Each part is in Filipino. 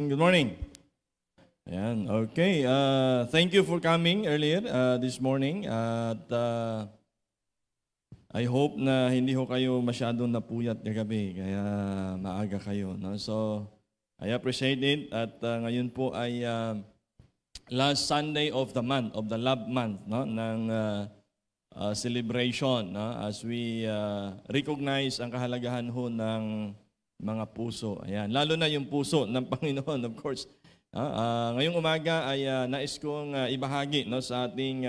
Good morning. Ayan, okay. Thank you for coming earlier this morning. At I hope na hindi ho kayo masyadong napuyat kagabi, kaya maaga kayo. No? So, I appreciate it. At ngayon po ay last Sunday of the month, of the Love Month, no? ng celebration. No? As we recognize ang kahalagahan ho ng mga puso. Ayan. Lalo na yung puso ng Panginoon, of course. Ngayong umaga ay nais kong ibahagi no, sa ating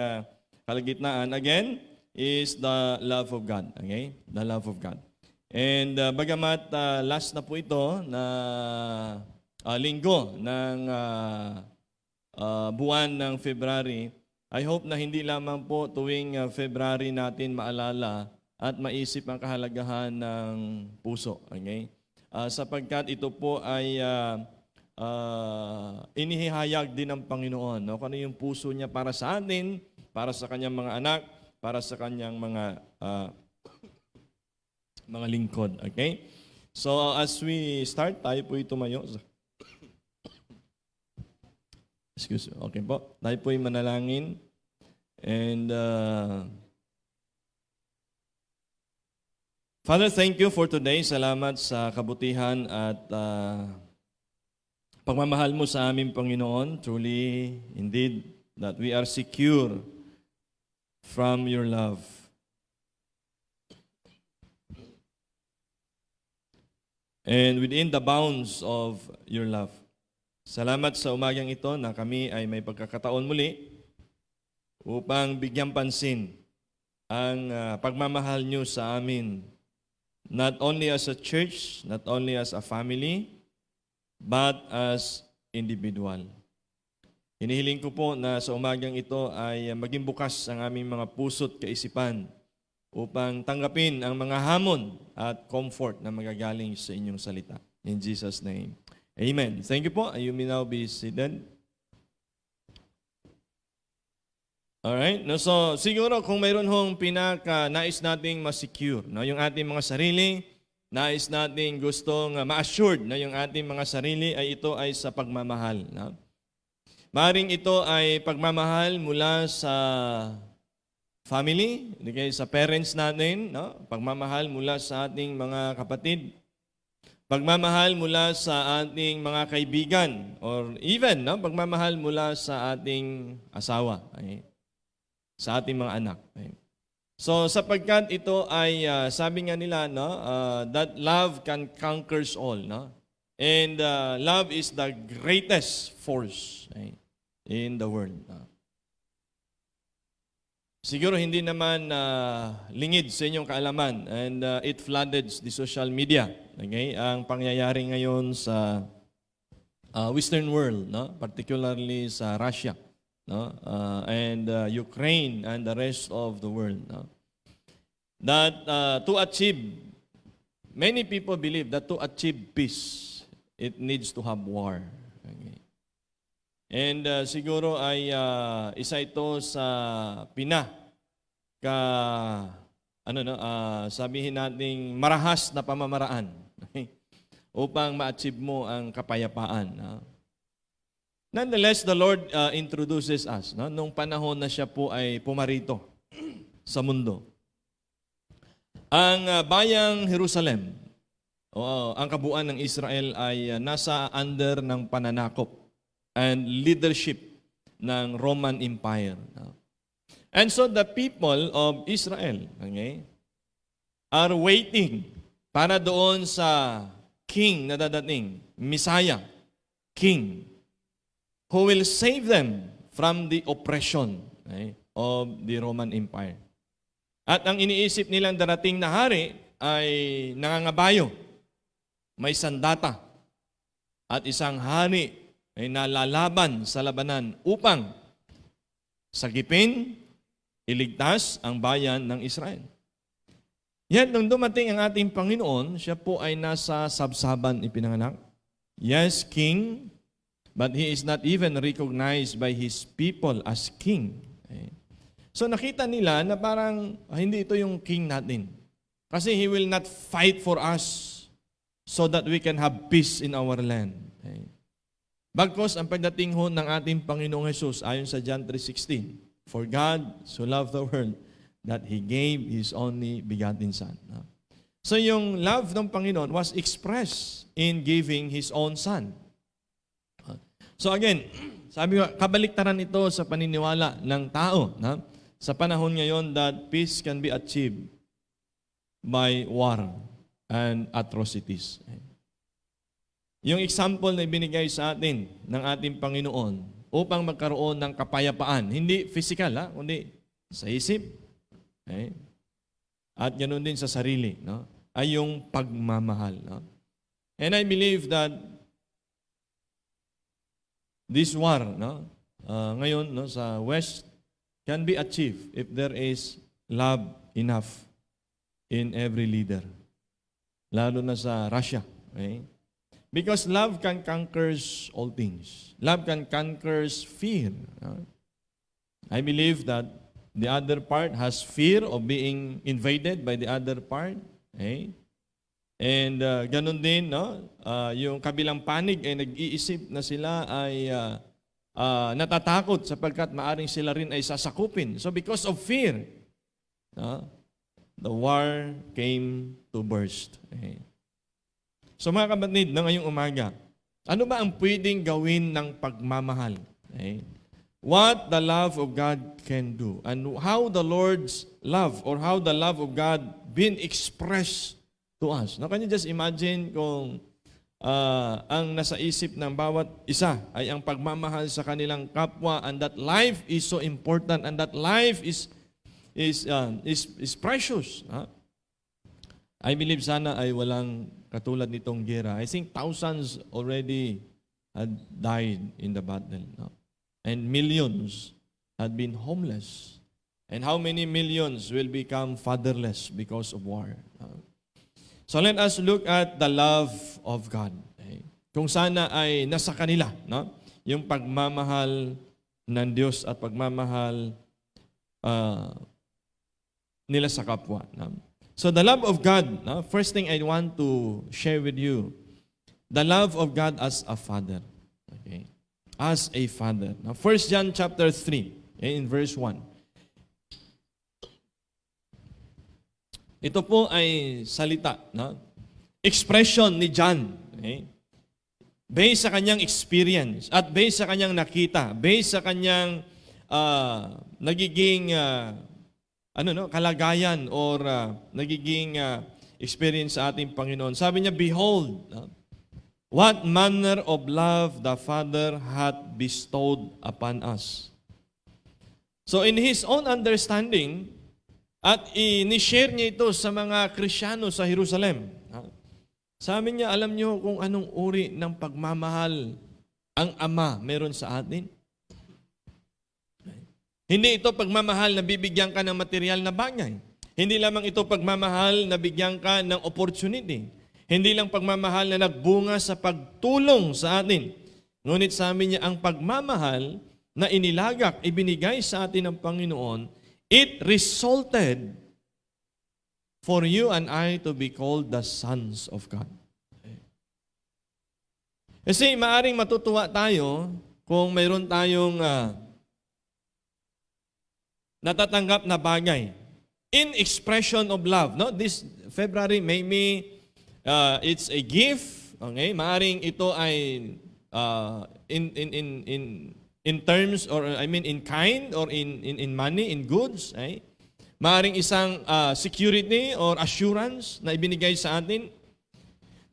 kalagitnaan. Again, is the love of God. Okay? The love of God. And bagamat last na po ito na linggo ng buwan ng February, I hope na hindi lamang po tuwing February natin maalala at maisip ang kahalagahan ng puso. Okay? Sapagkat ito po ay inihahayag din ng Panginoon. No? Kung ano yung puso niya para sa atin, para sa kanyang mga anak, para sa kanyang mga lingkod. Okay? So as we start, tayo po tumayo. Excuse me. Okay po. Tayo po manalangin. And Father, thank you for today. Salamat sa kabutihan at pagmamahal mo sa aming Panginoon. Truly, indeed, that we are secure from your love. And within the bounds of your love. Salamat sa umagang ito na kami ay may pagkakataon muli upang bigyang pansin ang pagmamahal niyo sa amin. Not only as a church, not only as a family, but as individual. Hinihiling ko po na sa umagang ito ay maging bukas ang aming mga puso't kaisipan upang tanggapin ang mga hamon at comfort na magagaling sa inyong salita. In Jesus' name. Amen. Thank you po. You may now be seated. Alright, no, so siguro kung mayroon hong nais nating ma-secure, no, yung ating mga sarili, nais nating gustong ma-assured na yung ating mga sarili ay ito ay sa pagmamahal. No? Maring ito ay pagmamahal mula sa family, okay, sa parents natin, no? Pagmamahal mula sa ating mga kapatid, pagmamahal mula sa ating mga kaibigan, or even no, pagmamahal mula sa ating asawa. Okay? Sa ating mga anak. So sapagkat ito ay sabi nga nila no, that love can conquers all, no? And love is the greatest force in the world. Siguro hindi naman lingid sa inyong kaalaman and it flooded the social media. Okay? Ang pangyayari ngayon sa Western world, no? Particularly sa Russia. No? And Ukraine and the rest of the world. No? That to achieve, many people believe that to achieve peace, it needs to have war. Okay. And siguro ay isa ito sa sabihin nating marahas na pamamaraan okay? Upang ma-achieve mo ang kapayapaan. No? Nonetheless, the Lord introduces us no? Nung panahon na siya po ay pumarito sa mundo. Ang bayang Jerusalem, ang kabuuan ng Israel ay nasa under ng pananakop and leadership ng Roman Empire. No? And so the people of Israel okay, are waiting para doon sa king na dadating, Messiah, king, who will save them from the oppression of the Roman Empire. At ang iniisip nilang darating na hari ay nangangabayo, may sandata, at isang hari ay nalalaban sa labanan upang sagipin, iligtas ang bayan ng Israel. Yan, nung dumating ang ating Panginoon, siya po ay nasa sabsaban ipinanganak. Yes, king, but he is not even recognized by his people as king. So nakita nila na parang hindi ito yung king natin. Kasi he will not fight for us so that we can have peace in our land. Bagkos ang pagdating ho ng ating Panginoong Hesus ayon sa John 3:16, "For God so loved the world that He gave His only begotten Son." So yung love ng Panginoon was expressed in giving His own Son. So again, sabi ko, kabaliktaran ito sa paniniwala ng tao. Sa panahon ngayon that peace can be achieved by war and atrocities. Yung example na ibinigay sa atin ng ating Panginoon upang magkaroon ng kapayapaan, hindi physical, kundi sa isip, at ganoon din sa sarili, ay yung pagmamahal. And I believe that this war ngayon sa West can be achieved if there is love enough in every leader. Lalo na sa Russia. Okay? Because love can conquer all things. Love can conquer fear. I believe that the other part has fear of being invaded by the other part. Okay? And ganun din, yung kabilang panig ay nag-iisip na sila ay natatakot sapagkat maaring sila rin ay sasakupin. So because of fear, the war came to burst. Okay? So mga kapatid, na ngayong umaga, ano ba ang pwedeng gawin ng pagmamahal? Okay? What the love of God can do and how the Lord's love or how the love of God been expressed to us. Now, can you just imagine kung ang nasa isip ng bawat isa ay ang pagmamahal sa kanilang kapwa, and that life is so important and that life is precious. I believe sana ay walang katulad nitong gera. I think thousands already had died in the battle. And millions had been homeless. And how many millions will become fatherless because of war? So let us look at the love of God. Kung sana ay nasa kanila, yung pagmamahal ng Diyos at pagmamahal nila sa kapwa. So the love of God, first thing I want to share with you, the love of God as a father. Okay? As a father. Now, 1 John chapter 3, in verse 1. Ito po ay salita, expression ni John. Okay? Based sa kanyang experience at based sa kanyang nakita, based sa kanyang nagiging kalagayan or nagiging experience sa ating Panginoon. Sabi niya, "Behold, what manner of love the Father hath bestowed upon us." So in His own understanding, at i-share niya ito sa mga Kristiyano sa Jerusalem. Sabi niya, alam niyo kung anong uri ng pagmamahal ang Ama meron sa atin? Hindi ito pagmamahal na bibigyan ka ng material na bagay. Hindi lamang ito pagmamahal na bigyan ka ng opportunity. Hindi lang pagmamahal na nagbunga sa pagtulong sa atin. Ngunit sabi niya, ang pagmamahal na inilagak, ibinigay sa atin ng Panginoon, it resulted for you and I to be called the sons of God. Kasi maaring matutuwa tayo kung mayroon tayong natatanggap na bagay in expression of love. No? This February, maybe it's a gift. Okay? Maaring ito ay in terms or in kind or in money, in goods. Maaring isang security or assurance na ibinigay sa atin.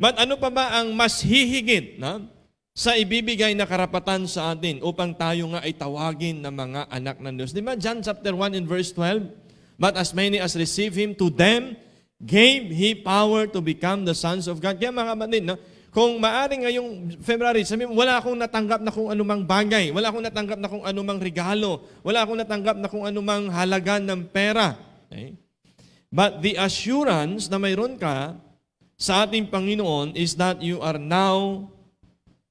But ano pa ba ang mas hihigit sa ibibigay na karapatan sa atin upang tayo nga ay tawagin na mga anak ng Diyos? Di ba John chapter 1 in verse 12? But as many as receive Him, to them gave He power to become the sons of God. Kaya mga kapatid, kung maaring ngayong February, sabi mo, wala akong natanggap na kung anumang bagay, wala akong natanggap na kung anumang regalo, wala akong natanggap na kung anumang halaga ng pera. Okay? But the assurance na mayroon ka sa ating Panginoon is that you are now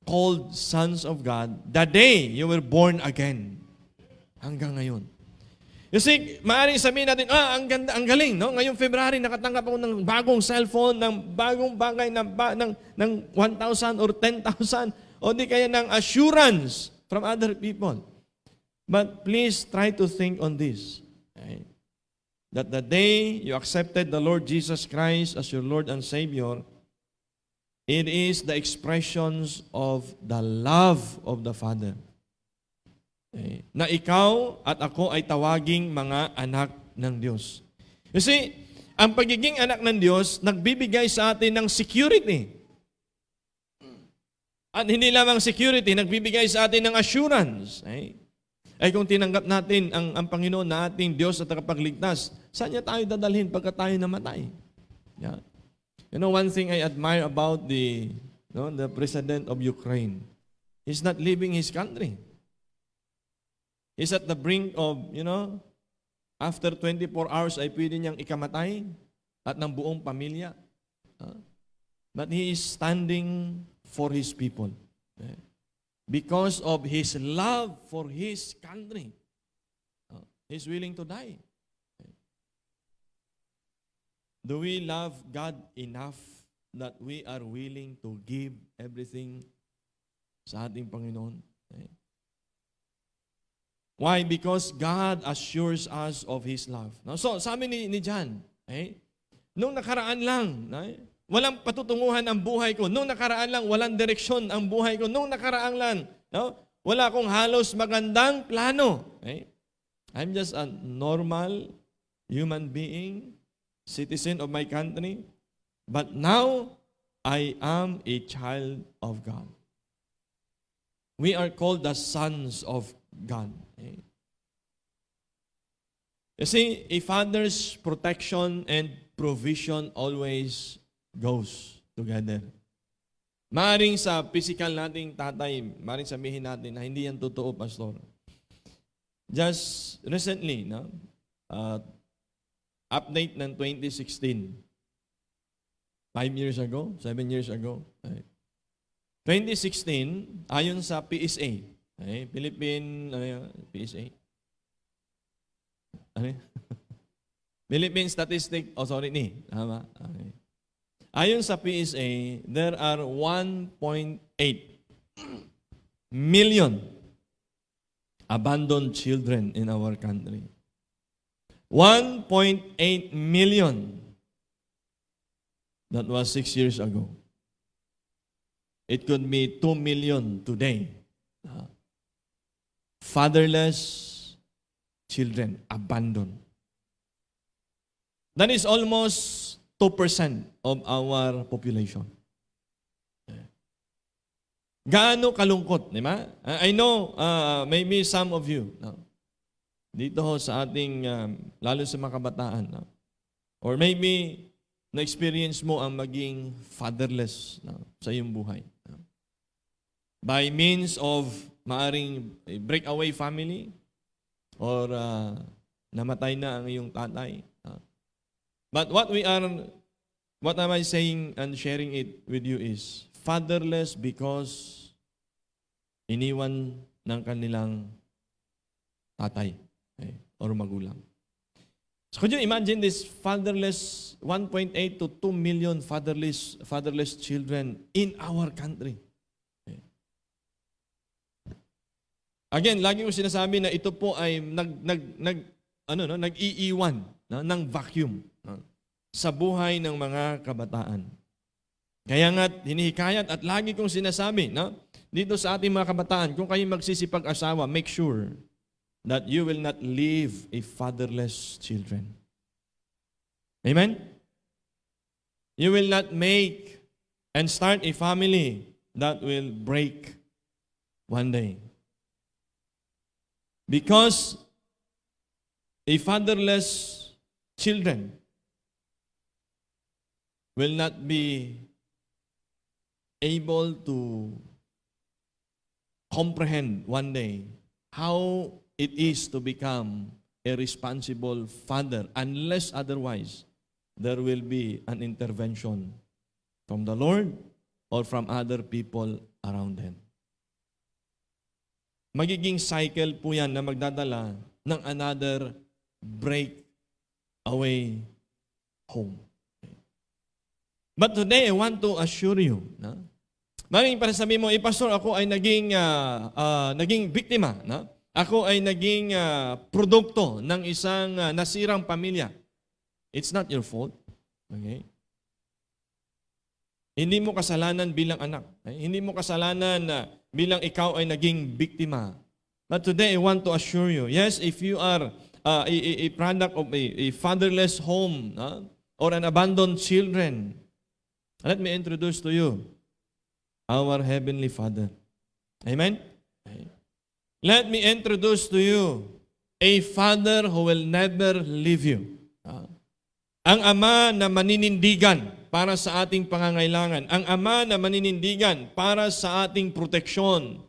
called sons of God the day you were born again. Hanggang ngayon. You see, maaaring sabihin natin, ang ganda, ang galing, no? Ngayong February, nakatanggap ako ng bagong cellphone, ng bagong bagay ng 1,000 or 10,000. o di kaya ng assurance from other people. But please try to think on this. Okay? That the day you accepted the Lord Jesus Christ as your Lord and Savior, it is the expressions of the love of the Father. Okay? Na ikaw at ako ay tawaging mga anak ng Diyos. You see, ang pagiging anak ng Diyos, nagbibigay sa atin ng security. At hindi lamang security, nagbibigay sa atin ng assurance. Ay kung tinanggap natin ang Panginoon na ating Diyos at tagapagligtas, saan niya tayo dadalhin pagka tayo namatay? Yeah. You know, one thing I admire about the President of Ukraine, he's not leaving his country. He's at the brink of, after 24 hours ay pwede niyang ikamatay at ng buong pamilya. But he is standing for his people. Because of his love for his country. He's willing to die. Do we love God enough that we are willing to give everything sa ating Panginoon? Why? Because God assures us of His love. So, sabi ni John, nung nakaraan lang, walang patutunguhan ang buhay ko. Nung nakaraan lang, walang direksyon ang buhay ko. Nung nakaraan lang, wala akong halos magandang plano. I'm just a normal human being, citizen of my country. But now, I am a child of God. We are called the sons of God. You see, a father's protection and provision always goes together. Maaring sa physical nating tatay, maaring sabihin natin na hindi yan totoo, Pastor. Just recently, update ng 2016, 5 years ago, 7 years ago, 2016, ayon sa PSA, Philippine, PSA? Philippine Statistic Authority. Tama? Okay. Ayon sa PSA, there are 1.8 million abandoned children in our country. 1.8 million. That was 6 years ago. It could be 2 million today. Fatherless children abandoned. That is almost 2% of our population. Gaano kalungkot, di ba? I know, maybe some of you, dito sa ating, lalo sa mga kabataan, or maybe, na-experience mo ang maging fatherless sa iyong buhay. By means of maaring breakaway family, or namatay na ang iyong tatay. But what am I saying and sharing it with you is, fatherless because iniwan ng kanilang tatay or magulang. So could you imagine this fatherless, 1.8 to 2 million fatherless children in our country? Again, lagi ko sinasabi na ito po ay nag-iiwan ng vacuum sa buhay ng mga kabataan. Kaya nga hinihikayat at lagi kong sinasabi dito sa ating mga kabataan, kung kayo magsisipag-asawa, make sure that you will not leave a fatherless children. Amen? You will not make and start a family that will break one day. Because a fatherless children will not be able to comprehend one day how it is to become a responsible father unless otherwise there will be an intervention from the Lord or from other people around them. Magiging cycle po yan na magdadala ng another break away home. But today, I want to assure you Maring para sabi mo, pastor, ako ay naging biktima. No? Ako ay naging produkto ng isang nasirang pamilya. It's not your fault. Okay? Hindi mo kasalanan bilang anak. Hindi mo kasalanan bilang ikaw ay naging biktima. But today, I want to assure you, yes, if you are a product of a fatherless home or an abandoned children, let me introduce to you our Heavenly Father. Amen? Let me introduce to you a Father who will never leave you. Ang Ama na maninindigan para sa ating pangangailangan. Ang Ama na maninindigan para sa ating proteksyon.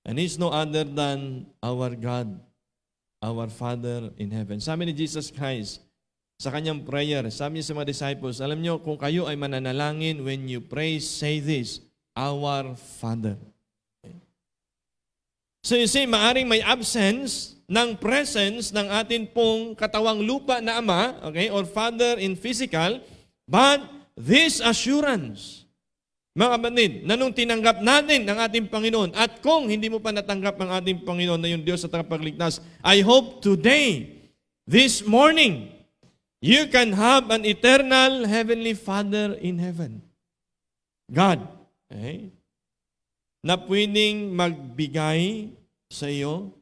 And He's no other than our God, our Father in heaven. Sabi ni Jesus Christ, sa kanyang prayer, sabi niya sa mga disciples, alam niyo, kung kayo ay mananalangin, when you pray, say this, our Father. Okay. So you see, maaring may absence ng presence ng atin pong katawang lupa na Ama, okay, or Father in physical, but this assurance, mga kapatid, na nung tinanggap natin ang ating Panginoon, at kung hindi mo pa natanggap ang ating Panginoon na yung Diyos at tagapagligtas, I hope today, this morning, you can have an eternal Heavenly Father in heaven. God. Okay? Na pwedeng magbigay sa iyo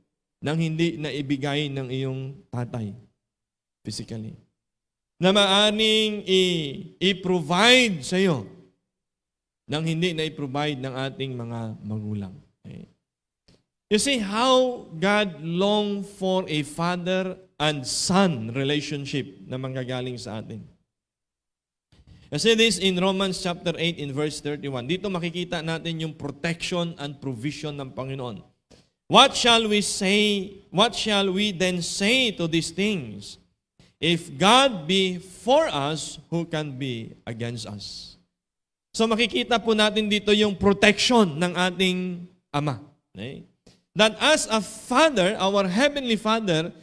nang hindi na ibigay ng iyong tatay physically. Na maaring i-provide sa iyo nang hindi na i-provide ng ating mga magulang. Okay? You see how God long for a father and son relationship na manggagaling sa atin. Kasi this in Romans chapter 8 in verse 31. Dito makikita natin yung protection and provision ng Panginoon. What shall we say? What shall we then say to these things? If God be for us, who can be against us? So makikita po natin dito yung protection ng ating Ama. Okay? That as a Father, our Heavenly Father,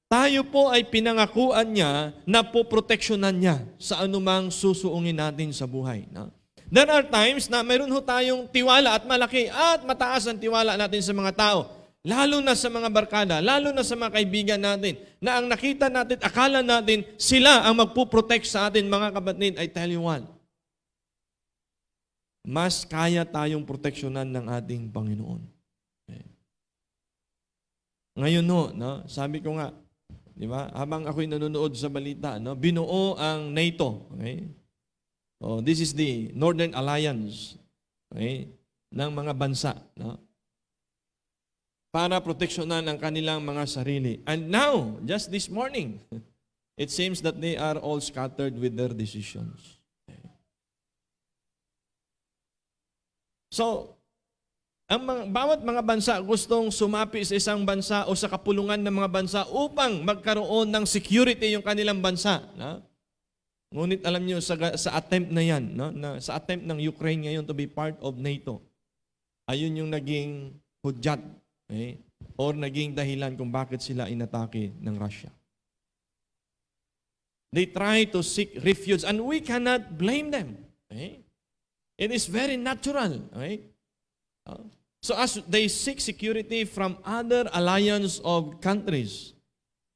tayo po ay pinangakuan niya na poproteksyonan niya sa anumang susuungin natin sa buhay. No? There are times na mayroon ho tayong tiwala at malaki at mataas ang tiwala natin sa mga tao. Lalo na sa mga barkada, lalo na sa mga kaibigan natin, na ang nakita natin, akala natin, sila ang magpuprotect sa atin, mga kapatid. I tell you what, mas kaya tayong proteksyonan ng ating Panginoon. Okay. Ngayon no, sabi ko nga, di ba? Habang ako'y nanonood sa balita, no, binuo ang NATO. Okay? Oh, this is the Northern Alliance, okay, ng mga bansa, no? Para proteksyonan ang kanilang mga sarili. And now, just this morning, it seems that they are all scattered with their decisions. Okay. So, bawat mga bansa gustong sumapi sa isang bansa o sa kapulungan ng mga bansa upang magkaroon ng security yung kanilang bansa. No? Ngunit alam niyo sa attempt na yan, no? Sa attempt ng Ukraine ngayon to be part of NATO, ayun yung naging hudyat, okay? Or naging dahilan kung bakit sila inatake ng Russia. They try to seek refuge and we cannot blame them. Okay? It is very natural. Okay? So as they seek security from other alliance of countries,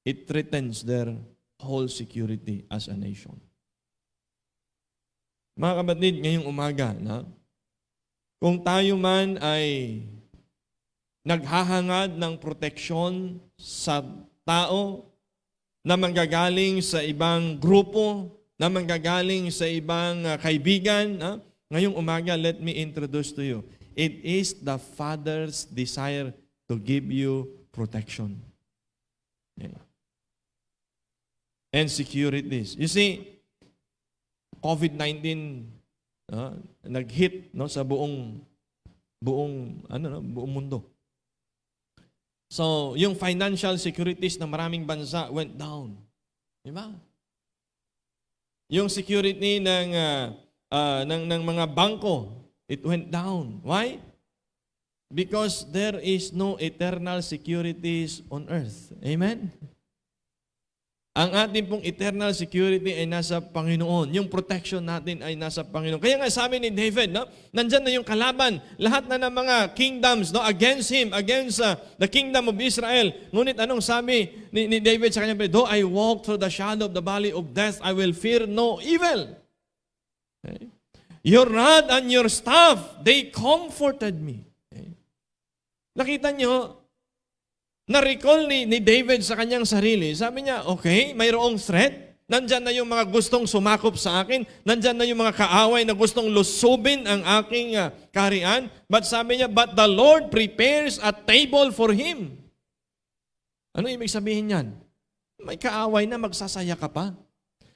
it threatens their whole security as a nation. Mga kapatid, ngayong umaga, kung tayo man ay naghahangad ng proteksyon sa tao na manggagaling sa ibang grupo, na manggagaling sa ibang kaibigan, ngayong umaga, let me introduce to you. It is the Father's desire to give you protection. Okay. And securities. You see, COVID-19 nag-hit sa buong mundo. So, yung financial securities ng maraming bansa went down. Di ba? Yung security ng mga bangko, it went down. Why? Because there is no eternal securities on earth. Amen? Ang ating pong eternal security ay nasa Panginoon. Yung protection natin ay nasa Panginoon. Kaya nga sabi ni David, no, nandyan na yung kalaban. Lahat na ng mga kingdoms, no, against him, against the kingdom of Israel. Ngunit anong sabi ni David sa kanya? Though I walk through the shadow of the valley of death, I will fear no evil. Okay? Your rod and your staff, they comforted me. Okay? Nakita nyo, na-recall ni David sa kanyang sarili. Sabi niya, okay, mayroong threat. Nandyan na yung mga gustong sumakop sa akin. Nandyan na yung mga kaaway na gustong lusubin ang aking kaharian. But sabi niya, but the Lord prepares a table for him. Ano ibig sabihin yan? May kaaway na, magsasaya ka pa.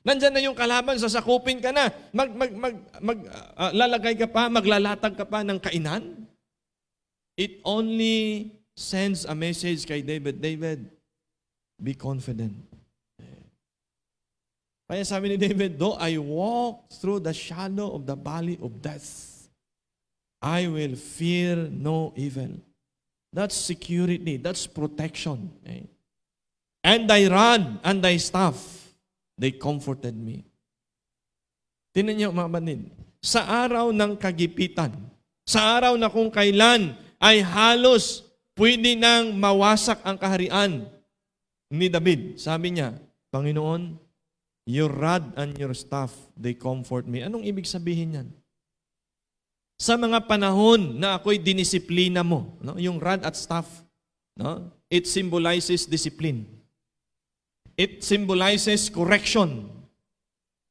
Nandyan na yung kalaban, sasakupin ka na. Lalagay ka pa, maglalatag ka pa ng kainan. It only sends a message kay David, David, be confident. Kaya sabi ni David, though I walk through the shadow of the valley of death, I will fear no evil. That's security, that's protection. Okay? And thy rod and thy staff, they comforted me. Tingnan niyo mga kapatid, sa araw ng kagipitan, sa araw na kung kailan ay halos pwede nang mawasak ang kaharian ni David. Sabi niya, Panginoon, your rod and your staff, they comfort me. Anong ibig sabihin yan? Sa mga panahon na ako'y dinisiplina mo, no? Yung rod at staff, no? It symbolizes discipline. It symbolizes correction.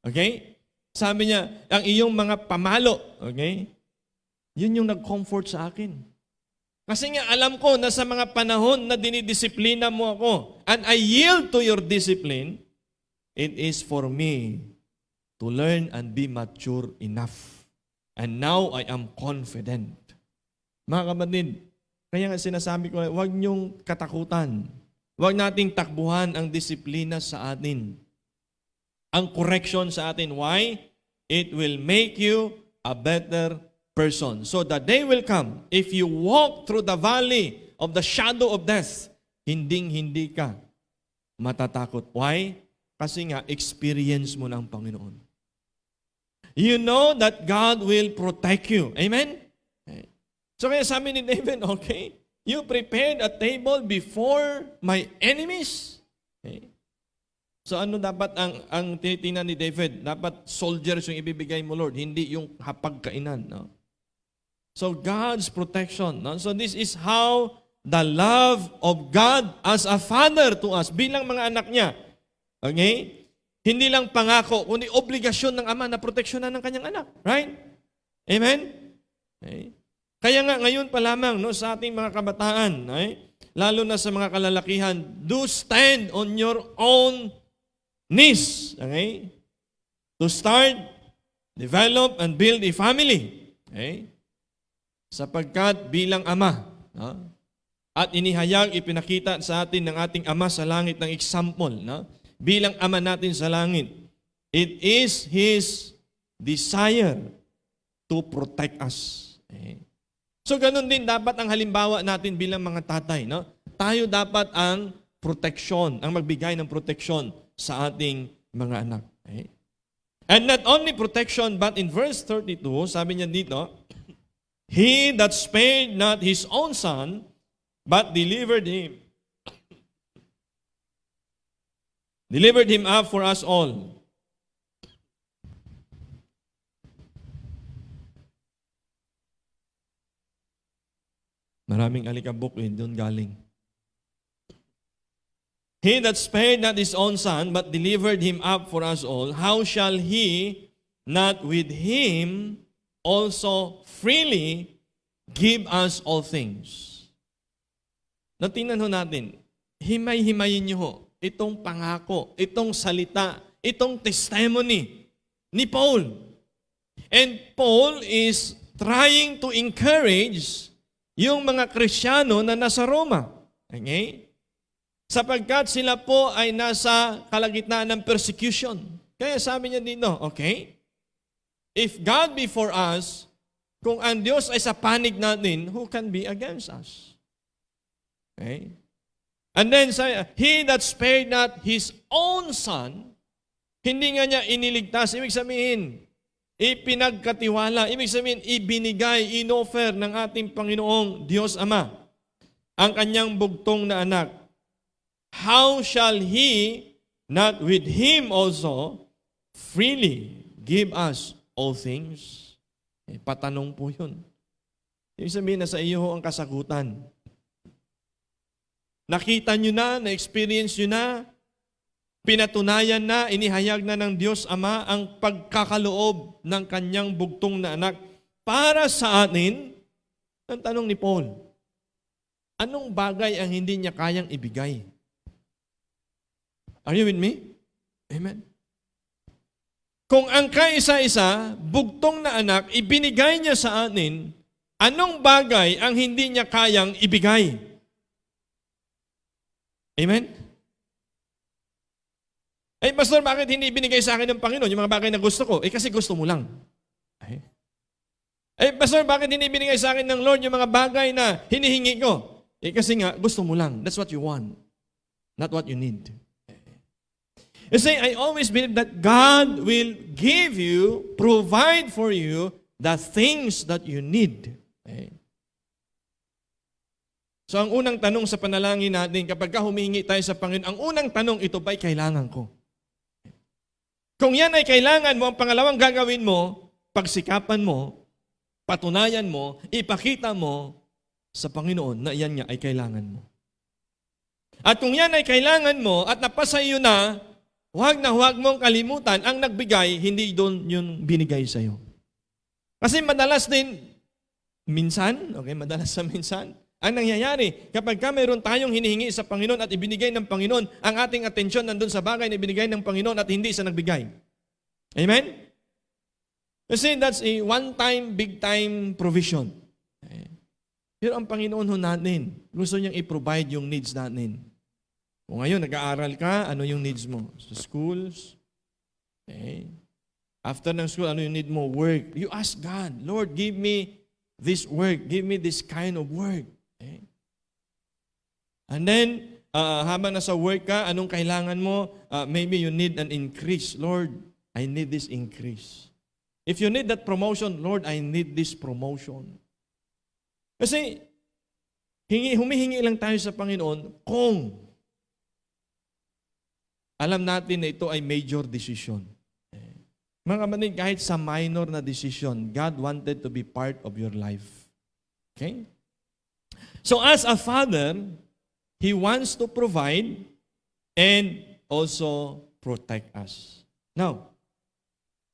Okay? Sabi niya, ang iyong mga pamalo, okay? Yun yung nag-comfort sa akin. Kasi nga alam ko na sa mga panahon na dinidisiplina mo ako and I yield to your discipline, it is for me to learn and be mature enough. And now I am confident. Mga kapatid, kaya nga sinasabi ko, huwag niyong katakutan. Huwag nating takbuhan ang disiplina sa atin. Ang correction sa atin. Why? It will make you a better person. So the day will come, if you walk through the valley of the shadow of death, hindi ka matatakot. Why? Kasi nga, experience mo ng Panginoon. You know that God will protect you. Amen? Okay. So kaya sabi ni David, okay, you prepared a table before my enemies. Okay. So ano dapat ang tinitingnan ni David? Dapat soldiers yung ibibigay mo, Lord, hindi yung hapagkainan. No? So God's protection. No? So this is how the love of God as a father to us, bilang mga anak niya. Okay? Hindi lang pangako, kundi obligasyon ng ama na proteksyonan ng kanyang anak. Right? Amen? Okay? Kaya nga ngayon pa lamang no, sa ating mga kabataan, lalo na sa mga kalalakihan, do stand on your own knees. Okay? To start, develop, and build a family. Okay? Sapagkat bilang ama, no? At inihayag, ipinakita sa atin ng ating ama sa langit ng example, no? Bilang ama natin sa langit, it is His desire to protect us. Okay? So ganun din dapat ang halimbawa natin bilang mga tatay. No? Tayo dapat ang proteksyon, ang magbigay ng proteksyon sa ating mga anak. Okay? And not only protection, but in verse 32, sabi niya dito, He that spared not His own Son, but delivered Him up for us all. Maraming alikabok doon galing. He that spared not His own Son, but delivered Him up for us all, how shall He not with Him also freely give us all things? Natingnan ho natin, himay-himayin niyo ho itong pangako, itong salita, itong testimony ni Paul. And Paul is trying to encourage yung mga Kristiyano na nasa Roma. Okay? Sapagkat sila po ay nasa kalagitnaan ng persecution. Kaya sabi niya dito, okay, if God be for us, kung ang Diyos ay sa panig natin, who can be against us? Okay? And then, he that spared not his own son, hindi nga niya iniligtas. Ibig sabihin, ipinagkatiwala. Ibig sabihin, ibinigay, inoffer ng ating Panginoong Diyos Ama ang kanyang bugtong na anak. How shall He not with Him also freely give us all things? Patanong po yun. Ibig sabihin, nasa iyo ang kasagutan. Nakita nyo na, na-experience nyo na, pinatunayan na, inihayag na ng Diyos Ama ang pagkakaloob ng kanyang bugtong na anak para sa atin. Ang tanong ni Paul, anong bagay ang hindi niya kayang ibigay? Are you with me? Amen. Kung ang kaisa-isa, bugtong na anak, ibinigay niya sa atin, anong bagay ang hindi niya kayang ibigay? Amen? Pastor, bakit hindi binigay sa akin ng Panginoon yung mga bagay na gusto ko? Kasi gusto mo lang. Pastor, bakit hindi binigay sa akin ng Lord yung mga bagay na hinihingi ko? Kasi nga, gusto mo lang. That's what you want. Not what you need. You see, I always believe that God will give you, provide for you, the things that you need. So ang unang tanong sa panalangin natin, kapag humihingi tayo sa Panginoon, ang unang tanong, ito ba'y kailangan ko? Kung yan ay kailangan mo, ang pangalawang gagawin mo, pagsikapan mo, patunayan mo, ipakita mo sa Panginoon na yan nga ay kailangan mo. At kung yan ay kailangan mo at napasa iyo na huwag mong kalimutan, ang nagbigay, hindi doon yung binigay sa iyo. Kasi madalas din, madalas sa minsan, ang nangyayari, kapag mayroon tayong hinihingi sa Panginoon at ibinigay ng Panginoon, ang ating atensyon nandun sa bagay na ibinigay ng Panginoon at hindi sa nagbigay. Amen? Kasi that's a one-time, big-time provision. Pero ang Panginoon natin, gusto niyang i-provide yung needs natin. Kung ngayon, nag-aaral ka, ano yung needs mo? Sa schools? Okay. After ng school, ano yung need mo? Work. You ask God, Lord, give me this work. Give me this kind of work. Okay. And then, habang nasa work ka, anong kailangan mo? Maybe you need an increase. Lord, I need this increase. If you need that promotion, Lord, I need this promotion. Kasi, humihingi lang tayo sa Panginoon kung alam natin na ito ay major decision. Mga kapatid, kahit sa minor na decision, God wanted to be part of your life. Okay? So as a father, He wants to provide and also protect us. Now,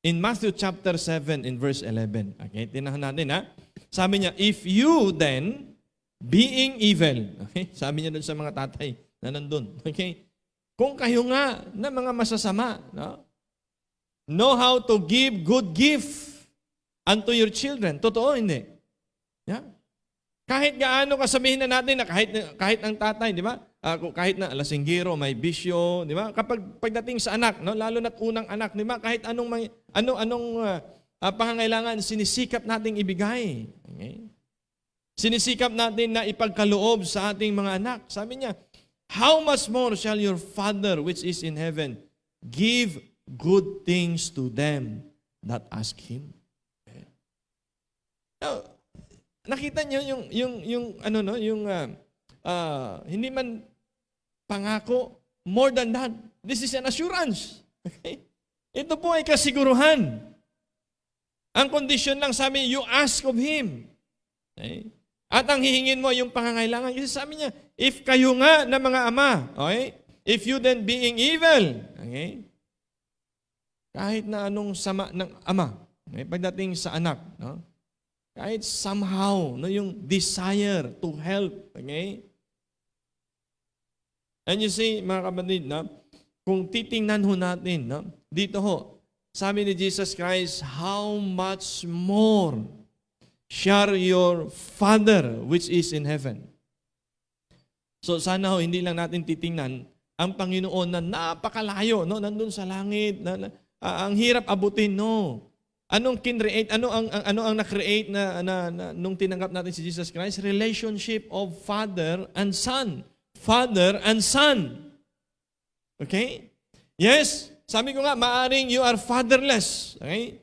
in Matthew chapter 7 in verse 11, okay, tinahan natin ha. Sabi niya, if you then, being evil, okay, sabi niya dun sa mga tatay na nandun, okay, kung kayo nga na mga masasama, no? Know how to give good gift unto your children. Totoo, hindi? Yeah. Kahit gaano kasabihin na natin na kahit ang tatay, di ba? Kahit na lasinggero, may bisyo, di ba? Kapag pagdating sa anak, no, lalo na't unang anak, di ba? Kahit anong pangangailangan, sinisikap nating ibigay. Okay? Sinisikap natin na ipagkaloob sa ating mga anak. Sabi niya, how much more shall your Father which is in heaven give good things to them that ask Him? Okay. Now, nakita niyo hindi man pangako, more than that. This is an assurance. Okay? Ito po ay kasiguruhan. Ang condition lang, sabi, you ask of Him. Okay? At ang hihingin mo yung pangangailangan. Kasi sabi niya, if kayo nga na mga ama, okay? If you then being evil, okay? Kahit na anong sama ng ama, okay? Pagdating sa anak, no? Kahit somehow, no, yung desire to help, okay? And you see, mga kapatid, no, kung titingnan ho natin, no, dito ho, sabi ni Jesus Christ, how much more shall your Father which is in heaven. So sana ho, hindi lang natin titingnan ang Panginoon na napakalayo, no, nandun sa langit, ang hirap abutin, no. Anong kinreate, ano ang na-create na nung tinanggap natin si Jesus Christ? Relationship of Father and Son. father and son. Okay? Yes, sabi ko nga, maaring you are fatherless. Okay?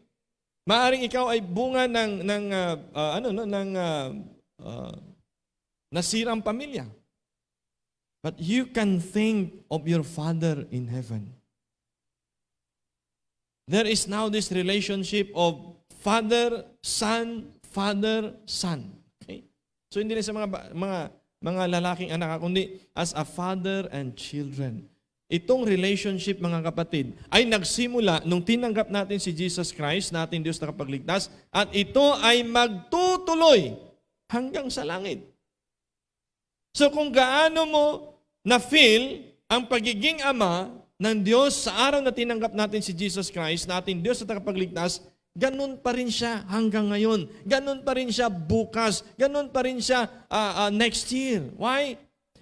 Maaring ikaw ay bunga ng nasirang pamilya. But you can think of your Father in heaven. There is now this relationship of father, son. Okay? So hindi rin sa mga lalaking anak, kundi as a father and children. Itong relationship, mga kapatid, ay nagsimula nung tinanggap natin si Jesus Christ, natin Diyos na kapagligtas, at ito ay magtutuloy hanggang sa langit. So kung gaano mo na-feel ang pagiging ama ng Diyos sa araw na tinanggap natin si Jesus Christ, natin Diyos na kapagligtas, ganun pa rin siya hanggang ngayon. Ganun pa rin siya bukas. Ganun pa rin siya next year. Why?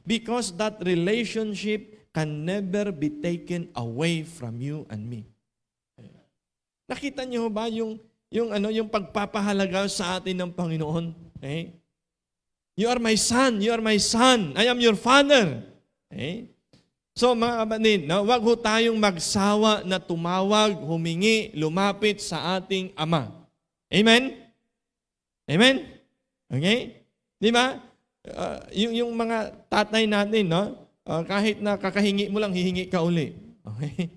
Because that relationship can never be taken away from you and me. Nakita niyo ba yung pagpapahalaga sa atin ng Panginoon? Okay? You are my son, you are my son. I am your father. Okay? So mga kapatid, wag ho tayong magsawa na tumawag, humingi, lumapit sa ating Ama. Amen? Amen? Okay? Di ba? Yung mga tatay natin, no? Kahit na kakahingi mo lang, hihingi ka uli. Okay?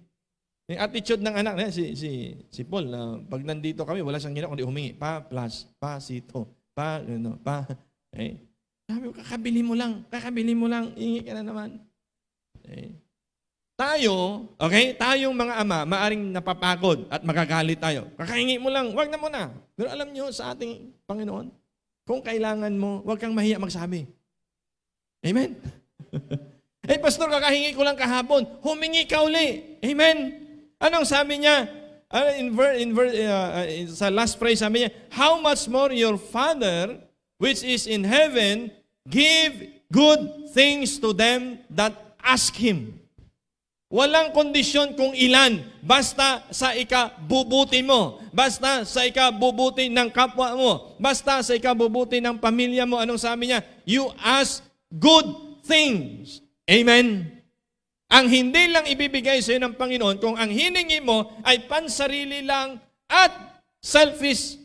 Yung attitude ng anak, si Paul, pag nandito kami, wala siyang ginawa, kundi humingi. Pa, plus, pa, sito, pa, pa. Okay? Sabi ko, kakabili mo lang, hihingi ka na naman. Okay. Tayong mga ama, maaring napapagod at magagalit tayo. Kakahingi mo lang, wag na muna. Pero alam nyo sa ating Panginoon, kung kailangan mo, wag kang mahiya magsabi. Amen? Pastor, kakahingi ko lang kahapon, humingi ka uli. Amen? Anong sabi niya? Sa last phrase, sabi niya, how much more your Father, which is in heaven, give good things to them that ask Him. Walang kondisyon kung ilan, basta sa ikabubuti mo, basta sa ikabubuti ng kapwa mo, basta sa ikabubuti ng pamilya mo. Anong sabi niya? You ask good things. Amen? Ang hindi lang ibibigay sa iyo ng Panginoon, kung ang hiningi mo ay pansarili lang at selfish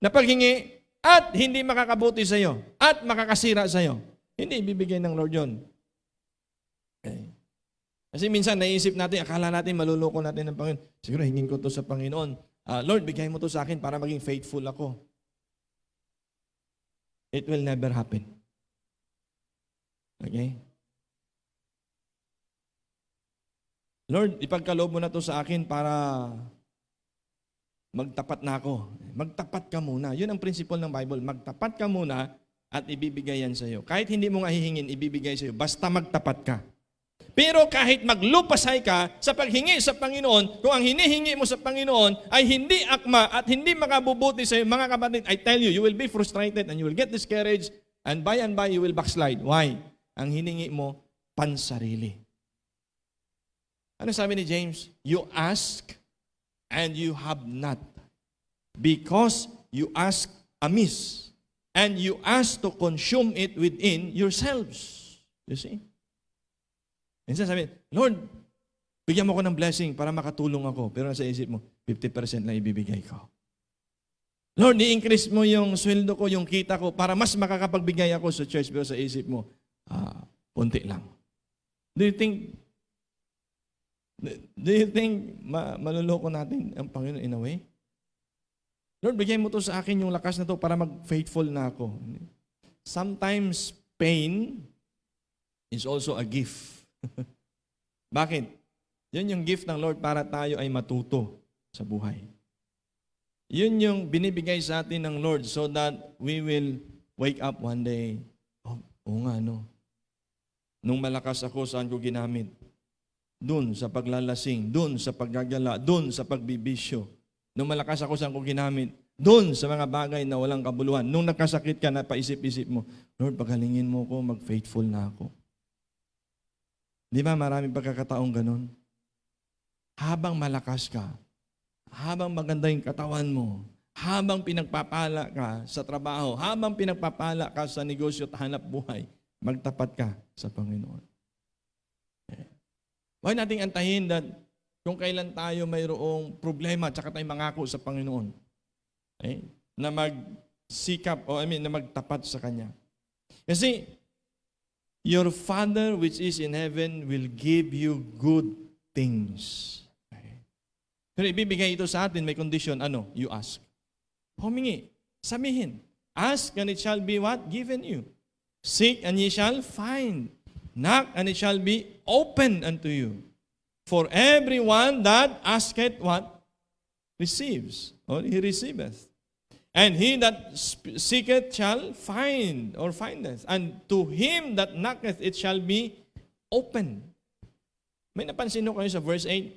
na paghingi at hindi makakabuti sa iyo at makakasira sa iyo. Hindi ibibigay ng Lord yun. Okay. Kasi minsan naisip natin, akala natin maluloko natin ng Panginoon. Siguro hingin ko to sa Panginoon. Lord, bigay mo to sa akin para maging faithful ako. It will never happen. Okay? Lord, ipagkaloob mo na to sa akin para magtapat na ako. Magtapat ka muna. Yun ang principle ng Bible. Magtapat ka muna at ibibigay yan sa iyo. Kahit hindi mo nga hihingin, ibibigay sa iyo. Basta magtapat ka. Pero kahit maglupasay ka sa paghingi sa Panginoon, kung ang hinihingi mo sa Panginoon ay hindi akma at hindi makabubuti sa iyo, mga kapatid, I tell you, you will be frustrated and you will get discouraged and by you will backslide. Why? Ang hiningi mo, pansarili. Ano sabi ni James? You ask and you have not because you ask amiss and you ask to consume it within yourselves. You see? Minsan sabi, Lord, bigyan mo ko ng blessing para makatulong ako. Pero nasa isip mo, 50% lang ibibigay ko. Lord, i-increase mo yung sweldo ko, yung kita ko, para mas makakapagbigay ako sa church. Pero sa isip mo, punti lang. Do you think maluloko natin ang Panginoon in a way? Lord, bigyan mo to sa akin yung lakas na to para mag-faithful na ako. Sometimes pain is also a gift. Bakit? Yun yung gift ng Lord para tayo ay matuto sa buhay. Yun yung binibigay sa atin ng Lord so that we will wake up one day. Oo nga, no? Nung malakas ako, saan ko ginamit? Doon sa paglalasing, doon sa paggagala, doon sa pagbibisyo. Nung malakas ako, saan ko ginamit? Doon sa mga bagay na walang kabuluhan. Nung nakasakit ka, napaisip-isip mo, Lord, pagalingin mo ko, mag-faithful na ako. Di ba maraming pagkakataong ganun? Habang malakas ka, habang maganda yung katawan mo, habang pinagpapala ka sa trabaho, habang pinagpapala ka sa negosyo at hanap buhay, magtapat ka sa Panginoon. Huwag nating antahin that kung kailan tayo mayroong problema tsaka tayo mangako sa Panginoon. Na magsikap na magtapat sa Kanya. Kasi your Father which is in heaven will give you good things. Pero ibibigay ito sa atin, may condition, you ask. Humingi, sabihin, ask and it shall be what? Given you. Seek and ye shall find. Knock and it shall be opened unto you. For everyone that asketh what? Receives, or he receiveth. And he that seeketh shall find, or findeth. And to him that knocketh it shall be open. May napansin ko kayo sa verse 8,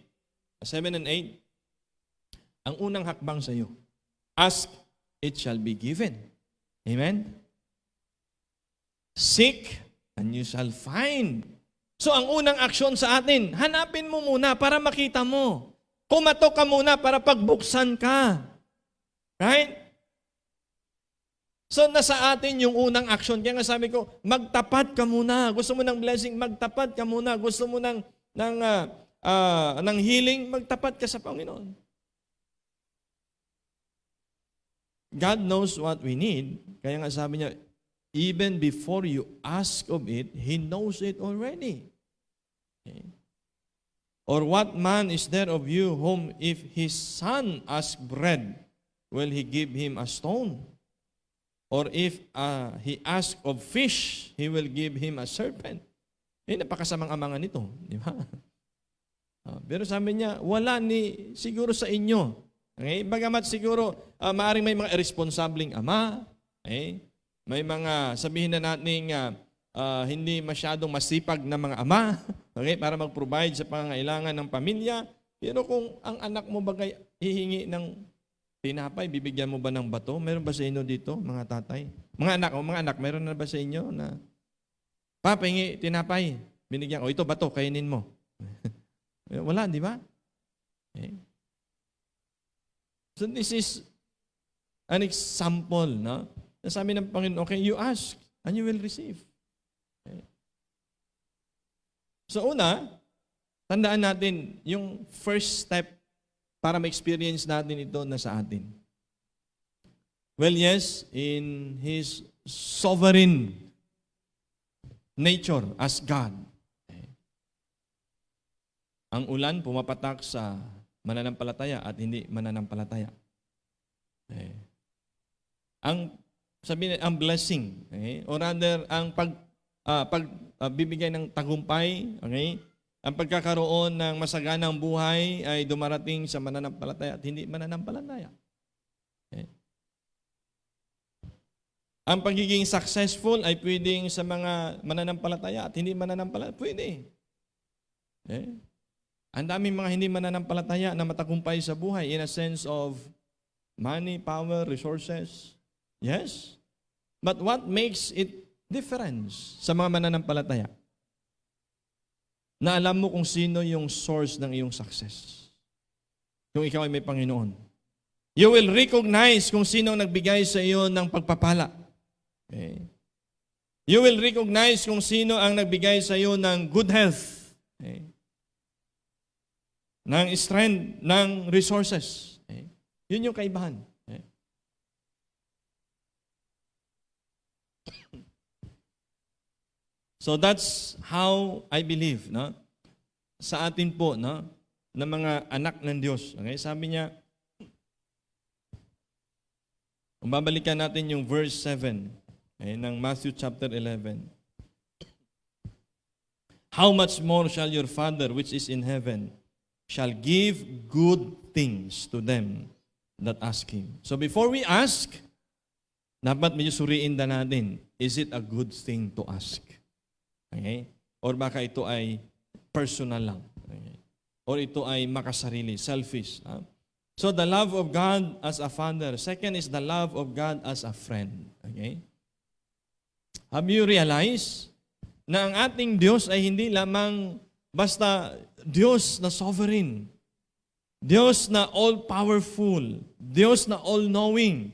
7 and 8. Ang unang hakbang sa iyo, ask, it shall be given. Amen? Seek, and you shall find. So ang unang aksyon sa atin, hanapin mo muna para makita mo. Kumatok ka muna para pagbuksan ka. Right? So nasa atin yung unang aksyon. Kaya nga sabi ko, magtapat ka muna. Gusto mo ng blessing, magtapat ka muna. Gusto mo ng healing, magtapat ka sa Panginoon. God knows what we need. Kaya nga sabi niya, even before you ask of it, He knows it already. Okay. Or what man is there of you whom if his son ask bread, will he give him a stone? Or if he ask of fish, he will give him a serpent. Napakasamang amangan nito. Di ba? Pero sabi niya, wala ni siguro sa inyo. Okay? Bagamat siguro, maaring may mga irresponsableng ama, may mga sabihin na natin hindi masyadong masipag na mga ama, okay, para mag-provide sa pangangailangan ng pamilya. Pero kung ang anak mo bagay hihingi ng tinapay, bibigyan mo ba ng bato? Meron ba sa inyo dito, mga tatay? Mga anak, meron na ba sa inyo na Papa, hingi tinapay, binigyan, ito bato, kainin mo. Wala, di ba? Okay. So this is an example, no? Sabi ng Panginoon, okay, you ask and you will receive. Okay. So una, tandaan natin, yung first step para ma-experience natin ito na sa atin. Well, yes, in His sovereign nature as God. Okay. Ang ulan pumapatak sa mananampalataya at hindi mananampalataya. Okay. Ang blessing, okay? Or rather, ang pagbibigay ng tagumpay, okay? Ang pagkakaroon ng masaganang buhay ay dumarating sa mananampalataya at hindi mananampalataya. Okay? Ang pagiging successful ay pwedeng sa mga mananampalataya at hindi mananampalataya. Pwede. Okay? Ang daming mga hindi mananampalataya na matagumpay sa buhay in a sense of money, power, resources. Yes. But what makes it difference sa mga mananampalataya? Na alam mo kung sino yung source ng iyong success. Kung ikaw ay may Panginoon. You will recognize kung sino ang nagbigay sa iyo ng pagpapala. Okay. You will recognize kung sino ang nagbigay sa iyo ng good health. Okay. Ng strength, ng resources. Okay. Yun yung kaibahan. Okay. So that's how I believe, no? Sa atin po, no, na mga anak ng Diyos. Okay? Sabi niya, kung babalikan natin yung verse 7, okay, ng Matthew chapter 11. How much more shall your Father which is in heaven shall give good things to them that ask Him. So before we ask, dapat medyo suriin na natin, is it a good thing to ask? Okay? Or baka ito ay personal lang. Okay? Or ito ay makasarili, selfish. So the love of God as a father. Second is the love of God as a friend. Okay? Have you realized na ang ating Diyos ay hindi lamang basta Diyos na sovereign, Diyos na all-powerful, Diyos na all-knowing,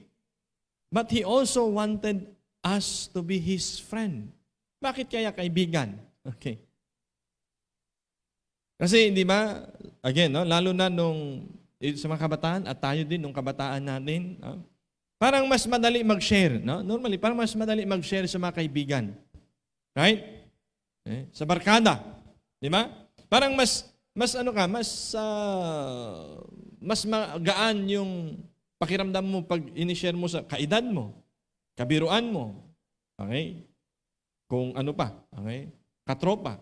but He also wanted us to be His friend. Bakit kaya kaibigan? Okay. Kasi, di ba, again, no, lalo na sa mga kabataan at tayo din, nung kabataan natin, parang mas madali mag-share. No? Normally, parang mas madali mag-share sa mga kaibigan. Right? Sa barkada. Di ba? Parang mas magaan yung pakiramdam mo pag inishare mo sa kaedad mo, kabiruan mo. Okay? Kung ano pa. Okay? Katropa.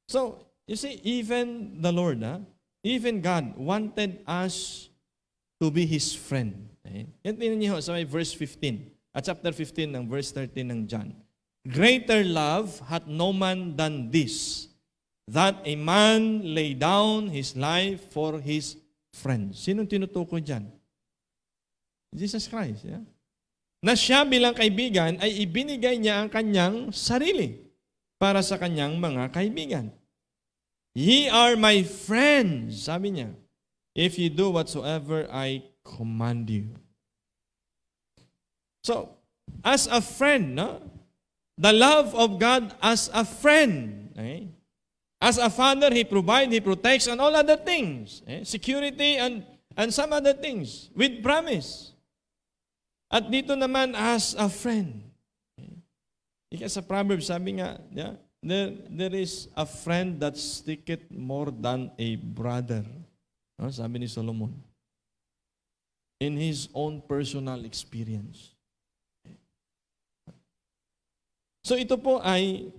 So, you see, even the Lord, even God wanted us to be His friend. Okay? Yan tingnan niyo sa verse 15, at chapter 15 ng verse 13 ng John. Greater love hath no man than this, that a man lay down his life for his friends. Sinong tinutukoy dyan? Jesus Christ. Yeah? Na siya bilang kaibigan ay ibinigay niya ang kanyang sarili para sa kanyang mga kaibigan. Ye are my friends, sabi niya, if you do whatsoever I command you. So, as a friend, no? The love of God as a friend. Okay? As a father, He provides, He protects, and all other things. Security and some other things with promise. At dito naman as a friend. Ika sa Proverbs, sabi nga, yeah, there is a friend that sticketh more than a brother. No? Sabi ni Solomon. In his own personal experience. So ito po ay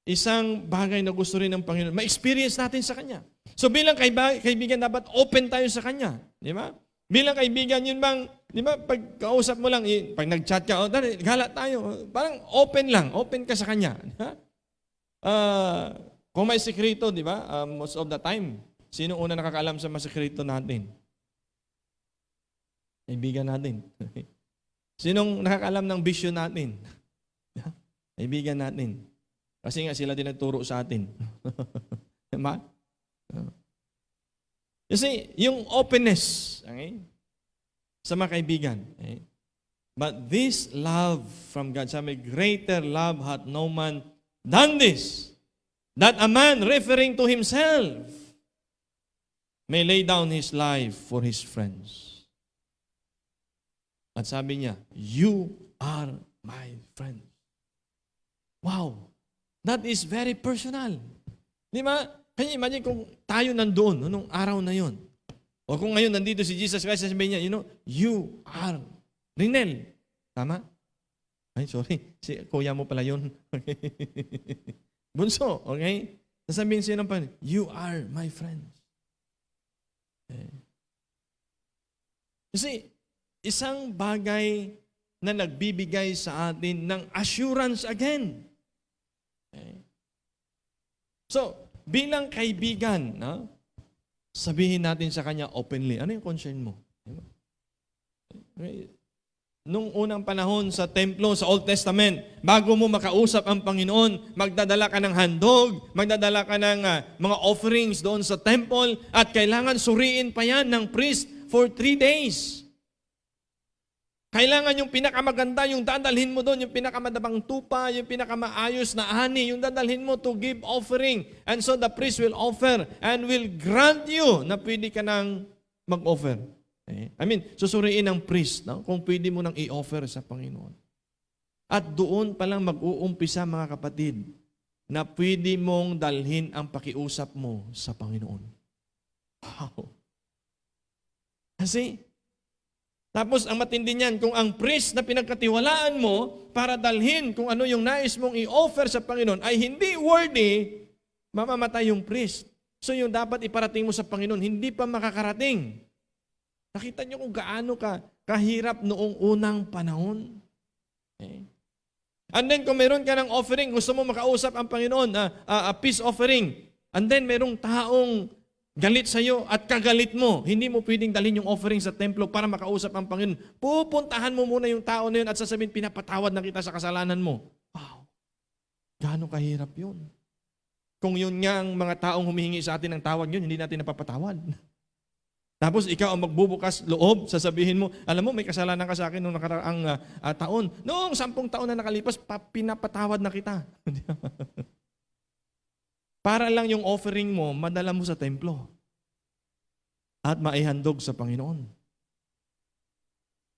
isang bagay na gusto rin ng Panginoon. Ma-experience natin sa Kanya. So bilang kaibigan, dapat open tayo sa Kanya. Di ba? Bilang kaibigan, yun bang, di ba, pag kausap mo lang, pag nag-chat ka, gala tayo. Parang open ka sa Kanya. Kung may sekreto, di ba, most of the time, sino una nakakaalam sa mga sekreto natin? Kaibigan natin. Sinong nakakaalam ng bisyo natin? Kaibigan natin. Kasi nga sila din nagturo sa atin. Diba? Kasi yung openness, okay, sa mga kaibigan. Okay? But this love from God, sabi, greater love hath no man than this, that a man referring to himself may lay down his life for his friends. At sabi niya, you are my friend. Wow! That is very personal. Di ba? Can you imagine kung tayo nandoon, nung araw na yon? O kung ngayon nandito si Jesus Christ, sabihin niya, you are Rinel. Tama? Ay, sorry. Si kuya mo pala yun. Bunso, okay? Sasabihin siya ng Panginoon, you are my friend. Okay. Kasi, isang bagay na nagbibigay sa atin ng assurance again. Okay. So, bilang kaibigan, sabihin natin sa kanya openly, ano yung concern mo? Okay. Nung unang panahon sa templo, sa Old Testament, bago mo makausap ang Panginoon, magdadala ka ng handog, magdadala ka ng mga offerings doon sa temple, at kailangan suriin pa yan ng priest for 3 days. Kailangan yung pinakamaganda, yung dadalhin mo doon, yung pinakamadabang tupa, yung pinakamaayos na ani, yung dadalhin mo to give offering. And so the priest will offer and will grant you na pwede ka nang mag-offer. Okay? Susuriin ng priest kung pwede mo nang i-offer sa Panginoon. At doon palang mag-uumpisa, mga kapatid, na pwede mong dalhin ang pakiusap mo sa Panginoon. Wow! Kasi, tapos ang matindi niyan, kung ang priest na pinagkatiwalaan mo para dalhin kung ano yung nais mong i-offer sa Panginoon ay hindi worthy, mamamatay yung priest. So yung dapat iparating mo sa Panginoon, hindi pa makakarating. Nakita niyo kung gaano kahirap noong unang panahon. Okay. And then kung meron ka ng offering, gusto mo makausap ang Panginoon, a peace offering, and then merong taong galit sa'yo at kagalit mo, hindi mo pwedeng dalhin yung offering sa templo para makausap ang Panginoon. Pupuntahan mo muna yung tao na yun at sasabihin, pinapatawad na kita sa kasalanan mo. Wow! Gaano kahirap yun? Kung yun nga ang mga taong humihingi sa atin ng tawad yun, hindi natin napapatawad. Tapos ikaw ang magbubukas loob, sasabihin mo, alam mo, may kasalanan ka sa akin noong nakaraang taon. Noong 10 taon na nakalipas, pinapatawad na kita. Para lang yung offering mo, madala mo sa templo. At maihandog sa Panginoon.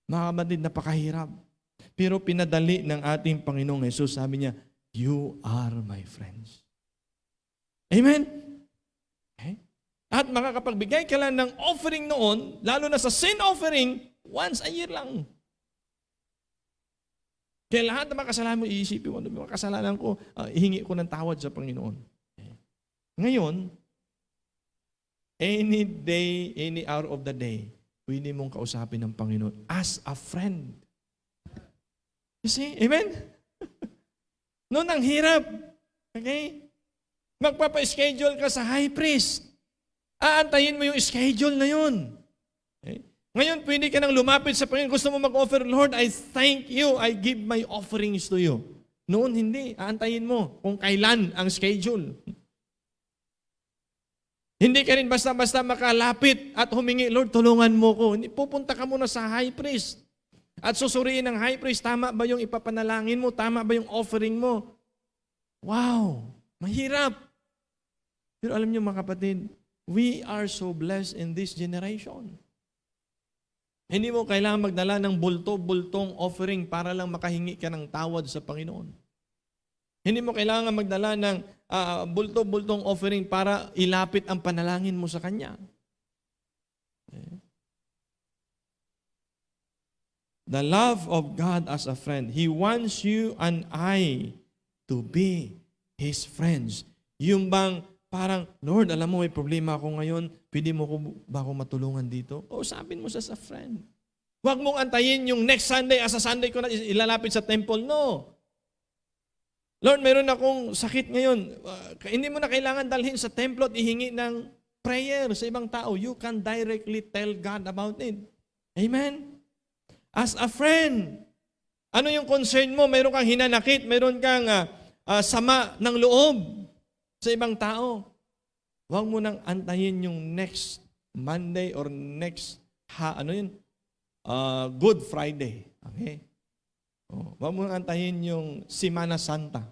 Mga kapatid, napakahirap. Pero pinadali ng ating Panginoong Jesus, sabi niya, you are my friends. Amen? Okay? At makakapagbigay ka lang ng offering noon, lalo na sa sin offering, once a year lang. Kaya lahat ng mga kasalanan mo, iisipin mo, mga kasalanan ko, ihingi ko ng tawad sa Panginoon. Ngayon, any day, any hour of the day, pwede mong kausapin ng Panginoon as a friend. You see? Amen? Noon ang hirap. Okay? Magpapa-schedule ka sa high priest. Aantayin mo yung schedule na yun. Okay? Ngayon, pwede ka nang lumapit sa Panginoon. Gusto mo mag-offer, Lord, I thank you. I give my offerings to you. Noon, hindi. Aantayin mo kung kailan ang schedule. Hindi ka rin basta-basta makalapit at humingi, Lord, tulungan mo ko. Hindi, pupunta ka muna sa high priest. At susuriin ng high priest, tama ba yung ipapanalangin mo? Tama ba yung offering mo? Wow! Mahirap. Pero alam niyo mga kapatid, we are so blessed in this generation. Hindi mo kailangan magdala ng bulto-bultong offering para lang makahingi ka ng tawad sa Panginoon. Hindi mo kailangan magdala ng bulto-bultong offering para ilapit ang panalangin mo sa Kanya. The love of God as a friend. He wants you and I to be His friends. Yung bang parang, Lord, alam mo may problema ako ngayon, pwede mo ba ako matulungan dito? O sabihin mo siya sa friend. Huwag mong antayin yung next Sunday, sa Sunday ko na ilalapit sa temple. No. Lord, meron akong sakit ngayon. Hindi mo na kailangan dalhin sa templo at ihingi ng prayer sa ibang tao. You can directly tell God about it. Amen? As a friend. Ano yung concern mo? Meron kang hinanakit, meron kang sama ng loob sa ibang tao. Huwag mo nang antayin yung next Monday or next Good Friday. Okay? Huwag mo nang antayin yung Semana Santa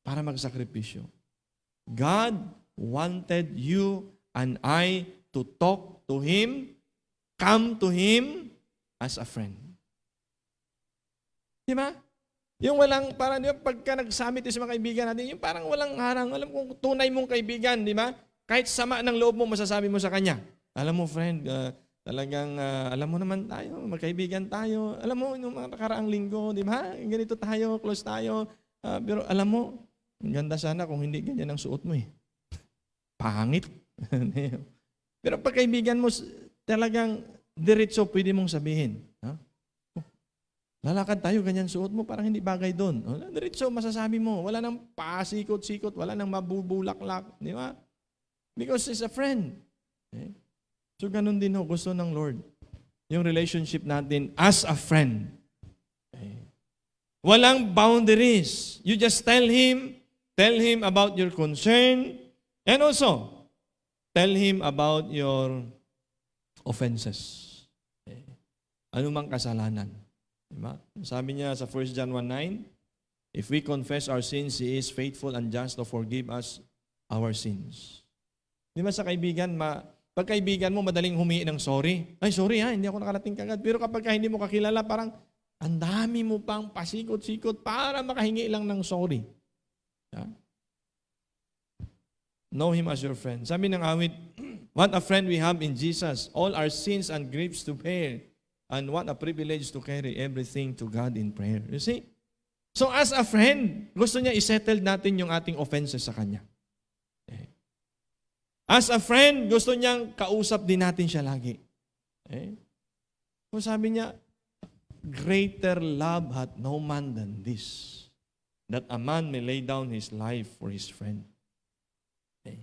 para magsakripisyo. God wanted you and I to talk to Him, come to Him as a friend. Di ba? Yung walang, parang, di ba, pagka nag-summit sa mga kaibigan natin, yung parang walang harang, alam kong tunay mong kaibigan, di ba? Kahit sama ng loob mo, masasabi mo sa kanya. Alam mo, friend, talagang, alam mo naman tayo, magkaibigan tayo. Alam mo, yung mga nakaraang linggo, di ba? Ganito tayo, close tayo. Pero alam mo, ganda sana kung hindi ganyan ang suot mo eh. Pangit. Pero pag kaibigan mo, talagang diretso pwede mong sabihin. Lalakad tayo, ganyan suot mo, parang hindi bagay doon. Diretso, masasabi mo. Wala nang pasikot-sikot, wala nang mabubulaklak. Di ba? Because he's a friend. Okay? So, ganun din gusto ng Lord. Yung relationship natin as a friend. Okay? Walang boundaries. You just tell Him about your concern, and also, tell Him about your offenses. Okay? Ano mang kasalanan. Diba? Sabi niya sa 1 John 1:9, if we confess our sins, He is faithful and just to forgive us our sins. Di ba sa kaibigan, pag kaibigan mo, madaling humingi ng sorry. Ay, sorry hindi ako nakarating kagad. Pero kapag hindi mo kakilala, parang ang dami mo pang pasikot-sikot para makahingi lang ng sorry. Yeah? Know Him as your friend. Sabi ng awit, what a friend we have in Jesus, all our sins and griefs to bear. And what a privilege to carry everything to God in prayer. You see? So as a friend, gusto niya isettle natin yung ating offenses sa Kanya. Okay. As a friend, gusto niyang kausap din natin siya lagi. Okay. So sabi niya, greater love hath no man than this, that a man may lay down his life for his friend. Okay.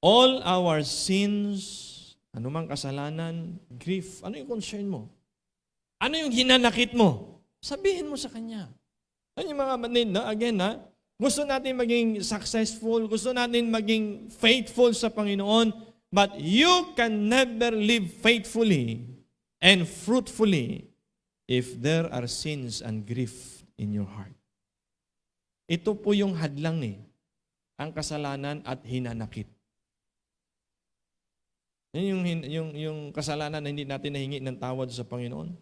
All our sins, anumang kasalanan, grief, ano yung concern mo? Ano yung hinanakit mo? Sabihin mo sa Kanya. Ano yung mga manid, again, gusto natin maging successful, gusto natin maging faithful sa Panginoon, but you can never live faithfully and fruitfully if there are sins and grief in your heart. Ito po yung hadlang ang kasalanan at hinanakit. Yung kasalanan na hindi natin nahingi ng tawad sa Panginoon.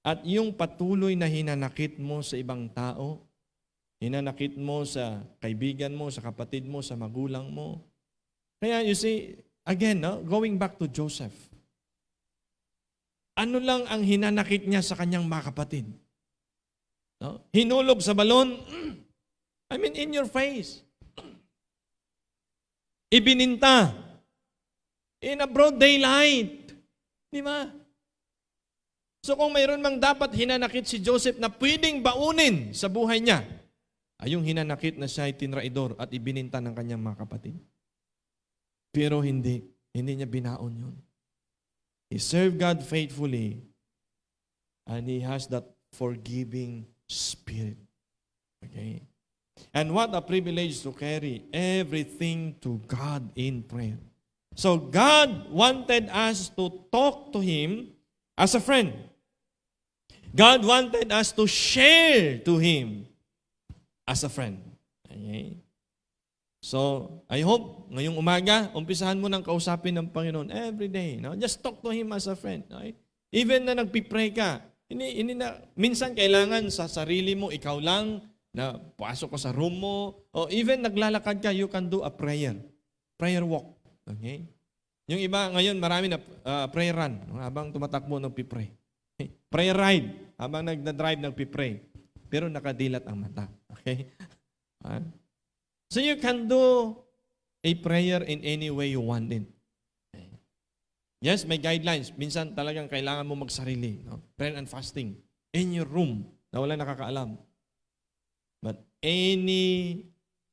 At yung patuloy na hinanakit mo sa ibang tao, hinanakit mo sa kaibigan mo, sa kapatid mo, sa magulang mo. Kaya you see, again, going back to Joseph, ano lang ang hinanakit niya sa kanyang mga kapatid? Hinulog sa balon, in your face. Ibininta. In a broad daylight. Di ba? So kung mayroon mang dapat hinanakit si Joseph na pwedeng baunin sa buhay niya, ay yung hinanakit na siya ay tinraidor at ibininta ng kanyang mga kapatid. Pero hindi niya binaon yun. He served God faithfully and he has that forgiving spirit. Okay? And what a privilege to carry everything to God in prayer. So God wanted us to talk to Him as a friend. God wanted us to share to Him as a friend. Okay? So, I hope ngayong umaga, umpisahan mo nang kausapin ng Panginoon every day. No? Just talk to Him as a friend. Okay? Even na nagpipray ka, minsan kailangan sa sarili mo, ikaw lang, na pasok ko sa room mo, o even naglalakad ka, you can do a prayer. Prayer walk. Okay? Yung iba ngayon, marami na prayer run. Habang tumatakbo, nagpipray. Okay? Prayer ride. Habang nagdadrive, nagpipray. Pero nakadilat ang mata. Okay? So you can do a prayer in any way you want it. Okay? Yes, may guidelines. Minsan talagang kailangan mo magsarili. No? Prayer and fasting. In your room, na wala nakakaalam. But any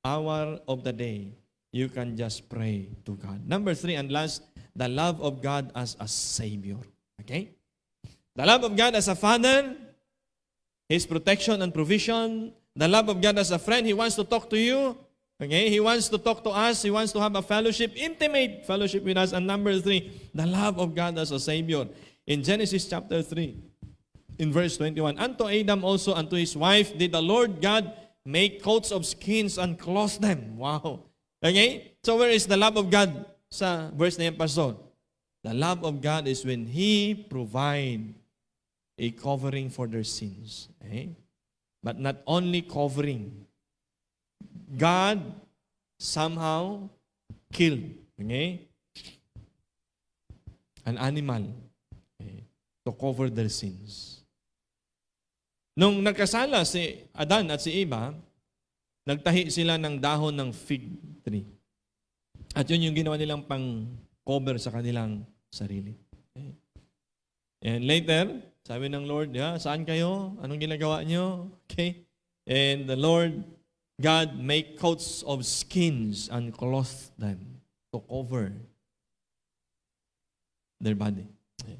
hour of the day, you can just pray to God. Number 3 and last, the love of God as a Savior. Okay? The love of God as a Father, His protection and provision. The love of God as a friend, He wants to talk to you. Okay? He wants to talk to us. He wants to have a fellowship, intimate fellowship with us. And number 3, the love of God as a Savior. In Genesis chapter 3, in verse 21, unto Adam also, unto his wife, did the Lord God make coats of skins and clothe them. Wow. Okay? So where is the love of God sa verse na yan, Pastor? The love of God is when He provide a covering for their sins. Okay? But not only covering. God somehow killed, okay, an animal, okay, to cover their sins. Nung nagkasala si Adan at si Eva, nagtahi sila ng dahon ng fig tree. At yun yung ginawa nilang pang-cover sa kanilang sarili. Okay. And later, sabi ng Lord, saan kayo? Anong ginagawa nyo? Okay. And the Lord God make coats of skins and clothe them to cover their body. Okay.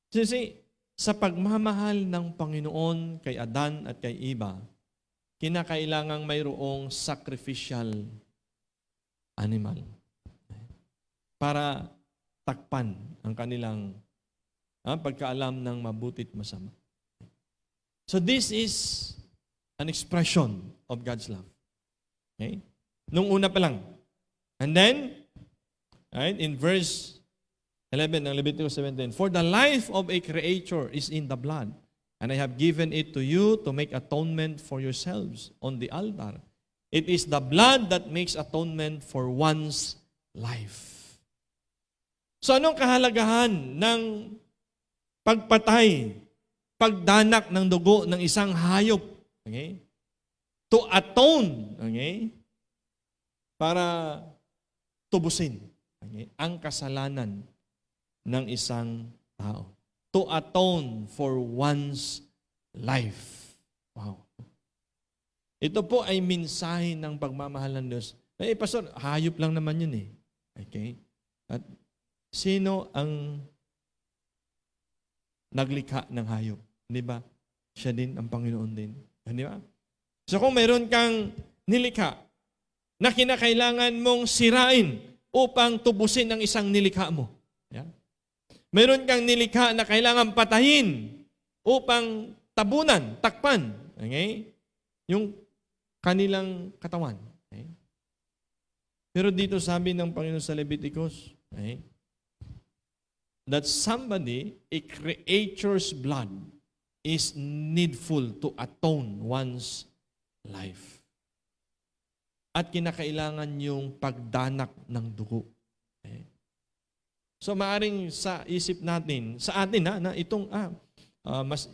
So see, sa pagmamahal ng Panginoon kay Adan at kay Eva, kinakailangang mayroong sacrificial animal para takpan ang kanilang pagkaalam ng mabuti at masama. So this is an expression of God's love. Okay? Nung una pa lang. And then, right, in verse 11 ng Leviticus 17, for the life of a creature is in the blood, and I have given it to you to make atonement for yourselves on the altar. It is the blood that makes atonement for one's life. So anong kahalagahan ng pagpatay, pagdanak ng dugo ng isang hayop? Okay? To atone, okay? Para tubusin, okay, ang kasalanan ng isang tao. To atone for one's life. Wow. Ito po ay mensahe ng pagmamahal ng Diyos. Pastor, hayop lang naman yun eh. Okay? At sino ang naglikha ng hayop? Di ba? Siya din, ang Panginoon din. Di ba? So kung meron kang nilikha na kinakailangan mong sirain, upang tubusin ang isang nilikha mo. Yeah? Meron kang nilikha na kailangan patayin upang tabunan, takpan. Okay? Yung kanilang katawan. Okay? Pero dito sabi ng Panginoon sa Leviticus, okay, that somebody, a creature's blood, is needful to atone one's life. At kinakailangan yung pagdanak ng dugo. Okay? So maaring sa isip natin, sa atin na itong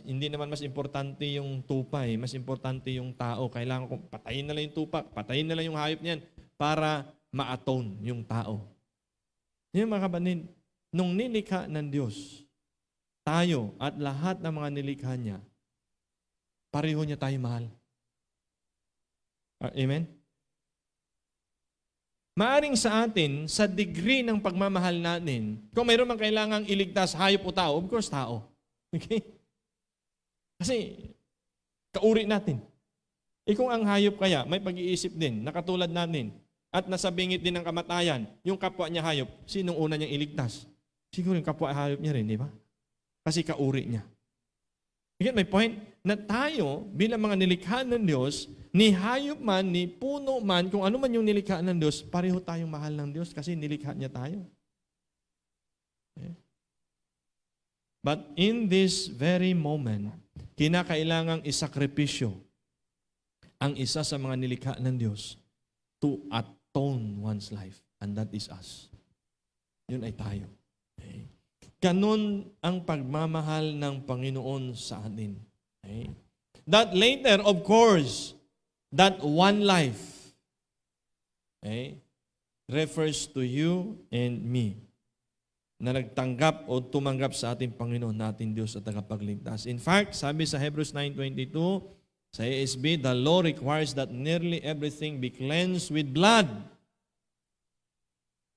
hindi naman mas importante yung tupa, mas importante yung tao. Kailangan kong patayin na lang yung tupa, patayin na lang yung hayop niyan para ma-atone yung tao. Yan mga kapatid, nung nilikha ng Diyos, tayo at lahat ng mga nilikha niya, pareho niya tayo mahal. Amen? Maaring sa atin, sa degree ng pagmamahal natin, kung mayroon mang kailangang iligtas, hayop o tao, of course, tao. Okay? Kasi, kauri natin. Kung ang hayop kaya, may pag-iisip din, nakatulad natin, at nasa bingit din ng kamatayan, yung kapwa niya hayop, sinong una niyang iligtas? Siguro yung kapwa hayop niya rin, di ba? Kasi kauri niya. Again, may point na tayo, bilang mga nilikha ng Diyos, ni hayop man, ni puno man, kung ano man yung nilikha ng Diyos, pareho tayong mahal ng Diyos kasi nilikha niya tayo. Okay? But in this very moment, kinakailangang isakripisyo ang isa sa mga nilikha ng Diyos to atone one's life. And that is us. Yun ay tayo. Okay? Ganon ang pagmamahal ng Panginoon sa atin. Okay? That later, of course, that one life, okay, refers to you and me na nagtanggap o tumanggap sa ating Panginoon natin Diyos at tagapagligtas. In fact, sabi sa Hebrews 9:22, sa ESV, the law requires that nearly everything be cleansed with blood.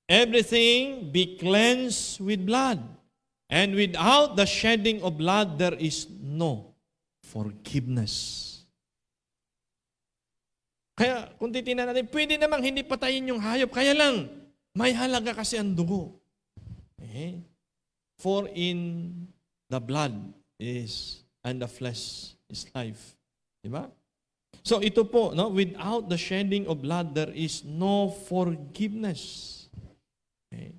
Everything be cleansed with blood. And without the shedding of blood, there is no forgiveness. Kaya kung titingnan natin, pwede namang hindi patayin yung hayop. Kaya lang, may halaga kasi ang dugo. Okay? For in the blood is, and the flesh is life. Diba? So ito po, no? Without the shedding of blood, there is no forgiveness. Okay?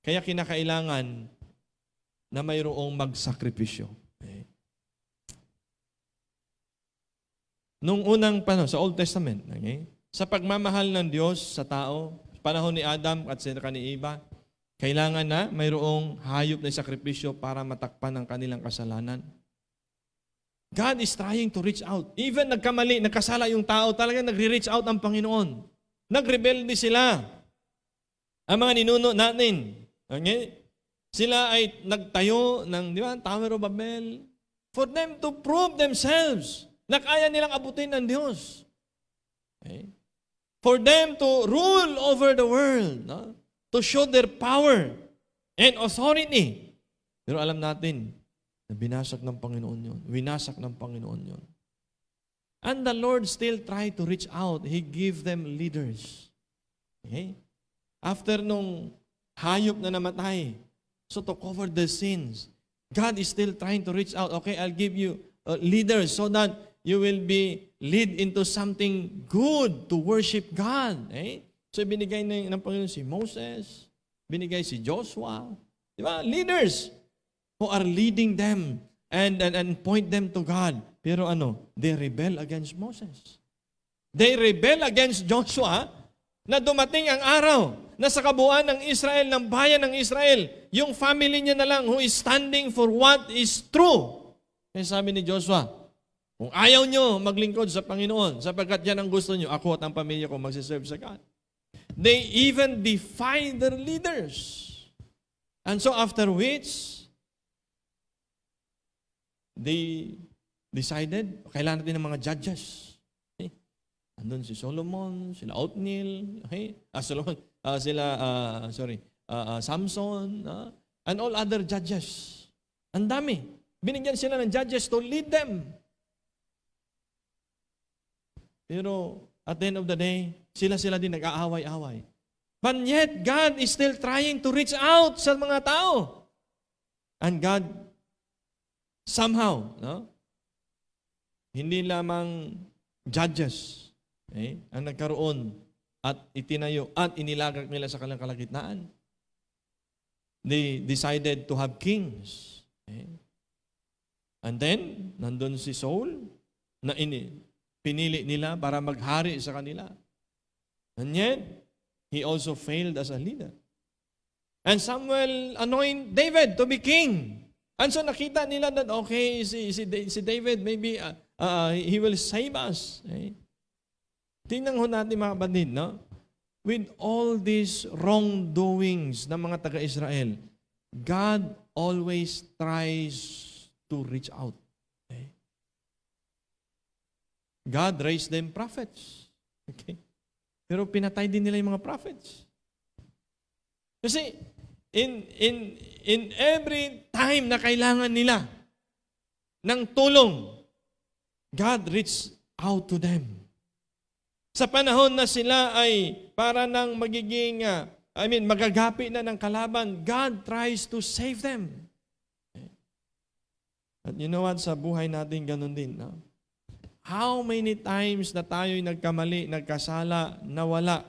Kaya kinakailangan na mayroong magsakripisyo. Okay? Nung unang panahon, sa Old Testament, okay? Sa pagmamahal ng Diyos sa tao, panahon ni Adam at saka ni Eva, kailangan na mayroong hayop na sakripisyo para matakpan ang kanilang kasalanan. God is trying to reach out. Even nagkamali, nagkasala yung tao, talagang nagre-reach out ang Panginoon. Nagrebelde sila. Ang mga ninuno natin. Okay? Sila ay nagtayo ng, di ba, Tower of Babel for them to prove themselves na kaya nilang abutin ng Diyos. Okay? For them to rule over the world. No? To show their power and authority. Pero alam natin, na binasak ng Panginoon yun. Winasak ng Panginoon yun. And the Lord still tried to reach out. He gave them leaders. Okay? After nung hayop na namatay, so to cover the sins, God is still trying to reach out. Okay, I'll give you leaders so that you will be lead into something good to worship God. Eh? So binigay ng Panginoon si Moses, binigay si Joshua. Di ba? Leaders who are leading them and point them to God. Pero they rebel against Moses. They rebel against Joshua na dumating ang araw na sa kabuuan ng Israel, ng bayan ng Israel, yung family niya na lang who is standing for what is true. Kaya sabi ni Joshua, kung ayaw nyo maglingkod sa Panginoon, sapagkat yan ang gusto nyo, ako at ang pamilya ko magsiserve sa God. They even defy their leaders. And so after which, they decided, kailangan natin ng mga judges. Okay? Andun si Solomon, sila Othniel, okay? Samson, and all other judges. Ang dami. Binigyan sila ng judges to lead them. Pero at the end of the day, sila din nag-aaway-away. But yet, God is still trying to reach out sa mga tao. And God, somehow, no? Hindi lamang judges ang nagkaroon at itinayo at inilagak nila sa kanilang kalagitnaan. They decided to have kings. And then, nandun si Saul na pinili nila para maghari sa kanila. And yet, he also failed as a leader. And Samuel anointed David to be king. And so nakita nila that, okay, si David, maybe he will save us. Tingnan ho natin mga kapatid, no? With all these wrongdoings ng mga taga-Israel, God always tries to reach out. God raised them prophets. Okay? Pero pinatay din nila yung mga prophets. Kasi in every time na kailangan nila ng tulong, God reached out to them. Sa panahon na sila ay para nang magiging, magagapi na ng kalaban, God tries to save them. At you know what, sa buhay natin ganun din, no? How many times na tayo'y nagkamali, nagkasala, nawala,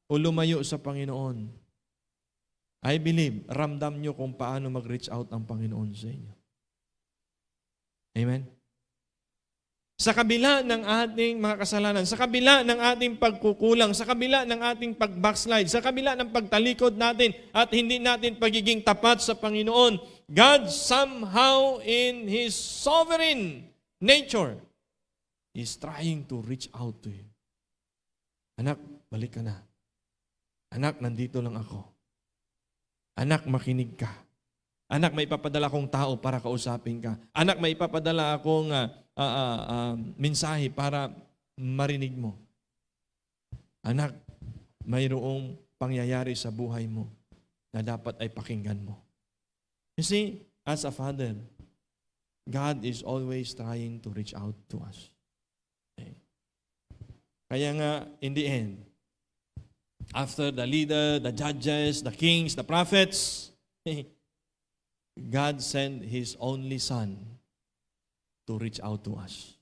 o lumayo sa Panginoon? I believe, ramdam nyo kung paano mag-reach out ang Panginoon sa inyo. Amen? Sa kabila ng ating mga kasalanan, sa kabila ng ating pagkukulang, sa kabila ng ating pag-backslide, sa kabila ng pagtalikod natin at hindi natin pagiging tapat sa Panginoon, God somehow in His sovereign nature is trying to reach out to you. Anak, balik ka na. Anak, nandito lang ako. Anak, makinig ka. Anak, may ipapadala akong tao para kausapin ka. Anak, may ipapadala akong mensahe para marinig mo. Anak, mayroong pangyayari sa buhay mo na dapat ay pakinggan mo. You see, as a father, God is always trying to reach out to us. Kaya nga, in the end, after the leader, the judges, the kings, the prophets, God sent His only Son to reach out to us.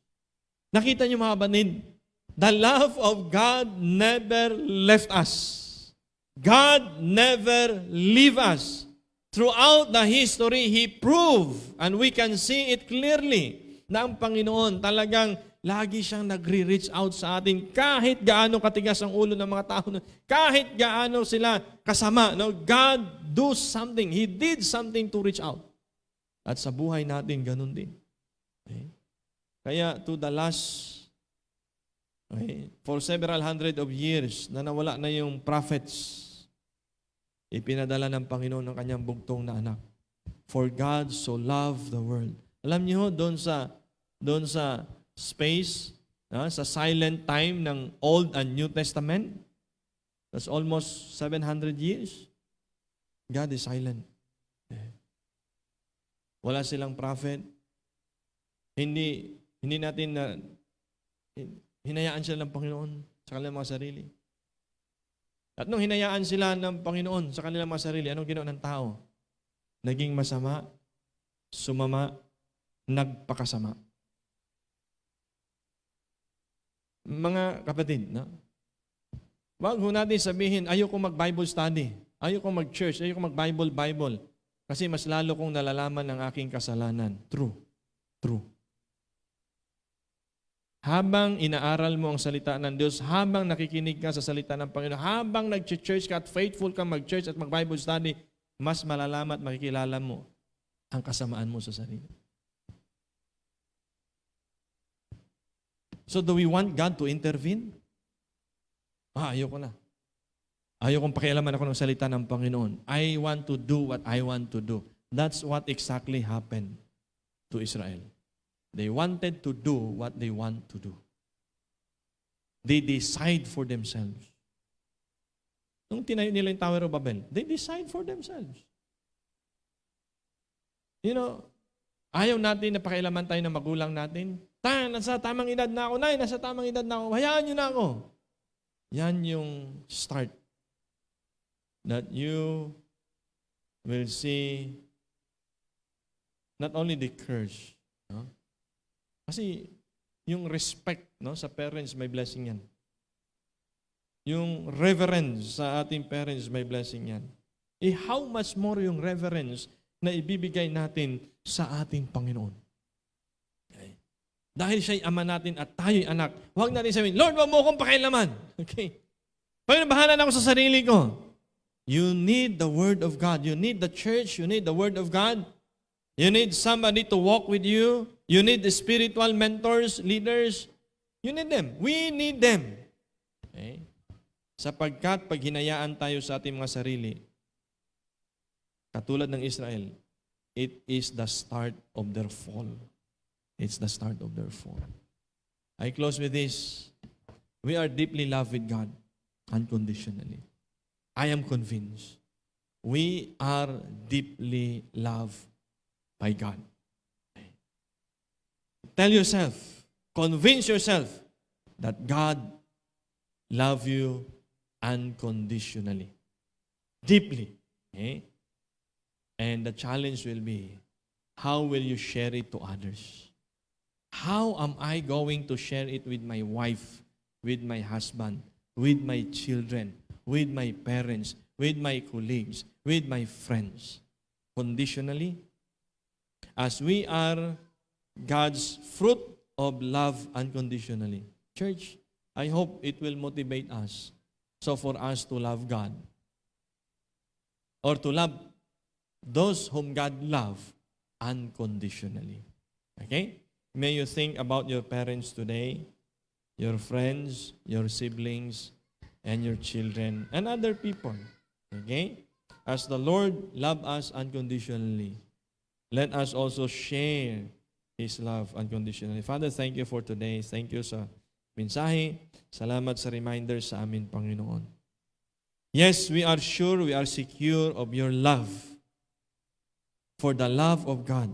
Nakita niyo mga kapatid, the love of God never left us. God never leave us. Throughout the history, He proved, and we can see it clearly, na ang Panginoon talagang lagi siyang nagre-reach out sa atin kahit gaano katigas ang ulo ng mga tao, kahit gaano sila kasama. No? God do something. He did something to reach out. At sa buhay natin, ganun din. Okay? Kaya to the last, for several hundred of years na nawala na yung prophets, ipinadala ng Panginoon ng kanyang bugtong na anak. For God so loved the world. Alam niyo, doon sa space, sa silent time ng Old and New Testament, that's almost 700 years, God is silent. Wala silang prophet. Hindi natin na hinayaan sila ng Panginoon sa kanilang mga sarili. At nung hinayaan sila ng Panginoon sa kanilang mga sarili, anong ginawa ng tao? Naging masama, sumama, nagpakasama. Mga kapatid, no? Wag ho natin sabihin, ayoko mag-Bible study, ayoko mag-church, ayoko mag-Bible. Kasi mas lalo kong nalalaman ang aking kasalanan. True. Habang inaaral mo ang salita ng Diyos, habang nakikinig ka sa salita ng Panginoon, habang nag-church ka at faithful ka mag-church at mag-Bible study, mas malalaman at makikilala mo ang kasamaan mo sa sarili. So do we want God to intervene? Ayoko na. Ayokong pakialaman ako ng salita ng Panginoon. I want to do what I want to do. That's what exactly happened to Israel. They wanted to do what they want to do. They decide for themselves. Nung tinayo nila yung Tower of Babel, they decide for themselves. You know, ayaw natin na pakialaman tayo ng magulang natin. Nasa tamang edad na ako, Nay, nasa tamang edad na ako, hayaan niyo na ako. Yan yung start that you will see not only the curse, no? Kasi yung respect, no, sa parents, may blessing yan. Yung reverence sa ating parents, may blessing yan. How much more yung reverence na ibibigay natin sa ating Panginoon. Okay. Dahil siya'y ama natin at tayo'y anak, huwag natin sabihin, Lord, wag mo akong pakialaman. Okay. Panginoon, bahala na ako sa sarili ko. You need the Word of God. You need the church. You need the Word of God. You need somebody to walk with you. You need the spiritual mentors, leaders. You need them. We need them. Okay? Sapagkat pag hinayaan tayo sa ating mga sarili, katulad ng Israel, it is the start of their fall. It's the start of their fall. I close with this. We are deeply loved with God unconditionally. I am convinced we are deeply loved by God. Tell yourself, convince yourself that God loves you unconditionally, deeply. Okay? And the challenge will be, how will you share it to others? How am I going to share it with my wife, with my husband, with my children, with my parents, with my colleagues, with my friends? Conditionally? As we are God's fruit of love unconditionally. Church, I hope it will motivate us. So for us to love God, or to love those whom God loves unconditionally. Okay? May you think about your parents today, your friends, your siblings, and your children, and other people. Okay? As the Lord loves us unconditionally, let us also share His love unconditionally. Father, thank you for today. Thank you sa mensahe. Salamat sa reminder sa amin, Panginoon. Yes, we are sure, we are secure of your love. For the love of God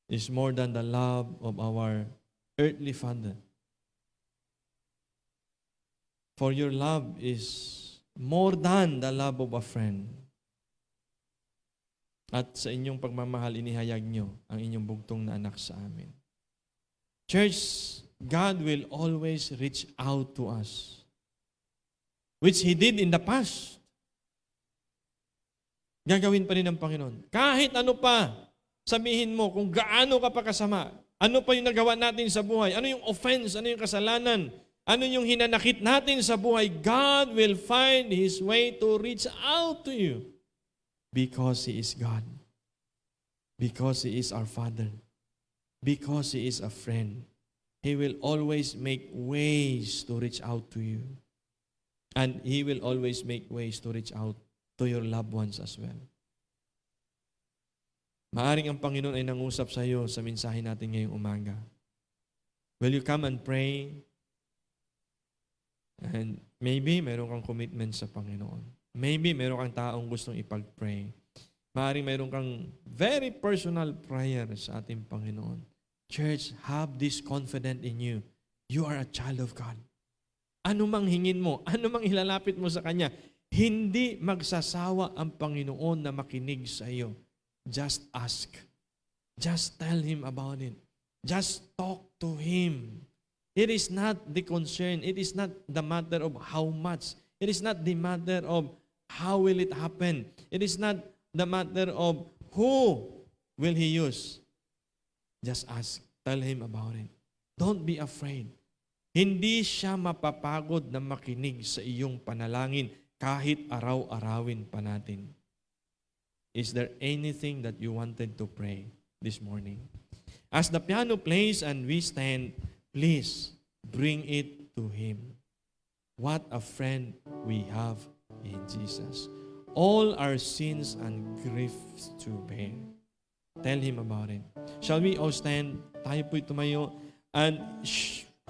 is more than the love of our earthly father. For your love is more than the love of a friend. At sa inyong pagmamahal, inihayag nyo ang inyong bugtong na anak sa amin. Church, God will always reach out to us, which He did in the past. Gagawin pa rin ng Panginoon. Kahit ano pa, sabihin mo kung gaano ka pa kasama, ano pa yung nagawa natin sa buhay, ano yung offense, ano yung kasalanan, ano yung hinanakit natin sa buhay, God will find His way to reach out to you. Because He is God. Because He is our Father. Because He is a friend. He will always make ways to reach out to you. And He will always make ways to reach out to your loved ones as well. Maaring ang Panginoon ay nangusap sa iyo sa mensahe natin ngayong umaga. Will you come and pray? And maybe meron kang commitment sa Panginoon. Maybe meron kang taong gustong ipag-pray. Maaring meron kang very personal prayer sa ating Panginoon. Church, have this confidence in you. You are a child of God. Ano mang hingin mo, ano mang ilalapit mo sa Kanya, hindi magsasawa ang Panginoon na makinig sa iyo. Just ask. Just tell Him about it. Just talk to Him. It is not the concern. It is not the matter of how much. It is not the matter of how will it happen. It is not the matter of who will He use. Just ask. Tell Him about it. Don't be afraid. Hindi siya mapapagod na makinig sa iyong panalangin kahit araw-arawin pa natin. Is there anything that you wanted to pray this morning? As the piano plays and we stand, please bring it to Him. What a friend we have in Jesus. All our sins and griefs to bear. Tell Him about it. Shall we all stand? Tayo po'y tumayo. And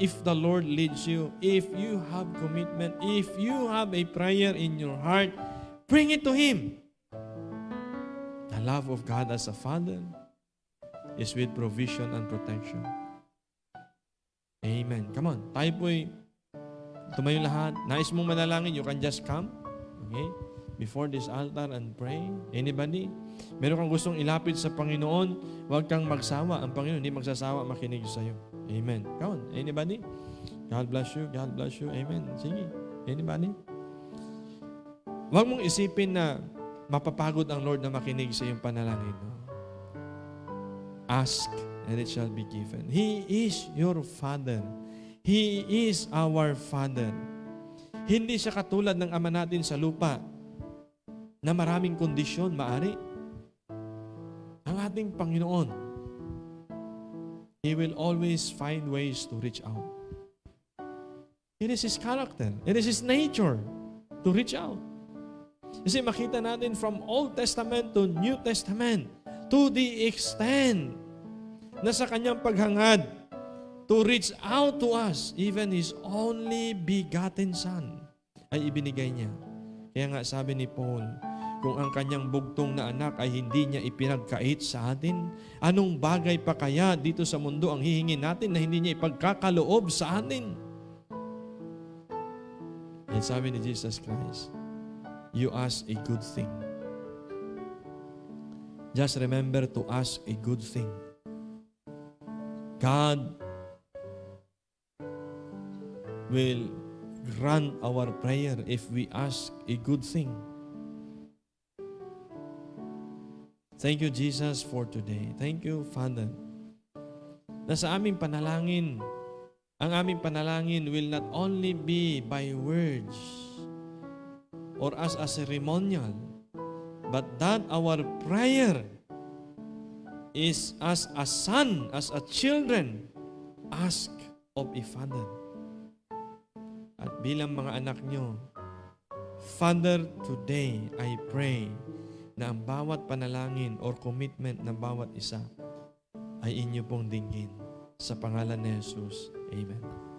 if the Lord leads you, if you have commitment, if you have a prayer in your heart, bring it to Him. The love of God as a Father is with provision and protection. Amen. Come on. Tayo po'y tumayo lahat. Nais mong manalangin, you can just come. Okay? Before this altar and pray. Anybody? Meron kang gustong ilapit sa Panginoon, huwag kang magsawa. Ang Panginoon hindi magsasawa makinig sa iyo. Amen. Come on. Anybody? God bless you. God bless you. Amen. Sige. Anybody? Huwag mong isipin na mapapagod ang Lord na makinig sa iyong panalangin. No? Ask and it shall be given. He is your Father. He is our Father. Hindi siya katulad ng Ama natin sa lupa na maraming kondisyon maari. Ang ating Panginoon, He will always find ways to reach out. It is His character. It is His nature to reach out. Kasi makita natin from Old Testament to New Testament to the extent na sa kanyang paghangad to reach out to us, even His only begotten Son ay ibinigay niya. Kaya nga sabi ni Paul, kung ang kanyang bugtong na anak ay hindi niya ipinagkait sa atin, anong bagay pa kaya dito sa mundo ang hihingin natin na hindi niya ipagkakaloob sa atin? At sabi ni Jesus Christ, you ask a good thing. Just remember to ask a good thing. God will grant our prayer if we ask a good thing. Thank you, Jesus, for today. Thank you, Father. Na sa aming panalangin, ang aming panalangin will not only be by words or as a ceremonial, but that our prayer is as a son, as a children, ask of a Father. At bilang mga anak nyo, Father, today I pray na ang bawat panalangin or commitment ng bawat isa ay inyo pong dinggin. Sa pangalan ni Jesus. Amen.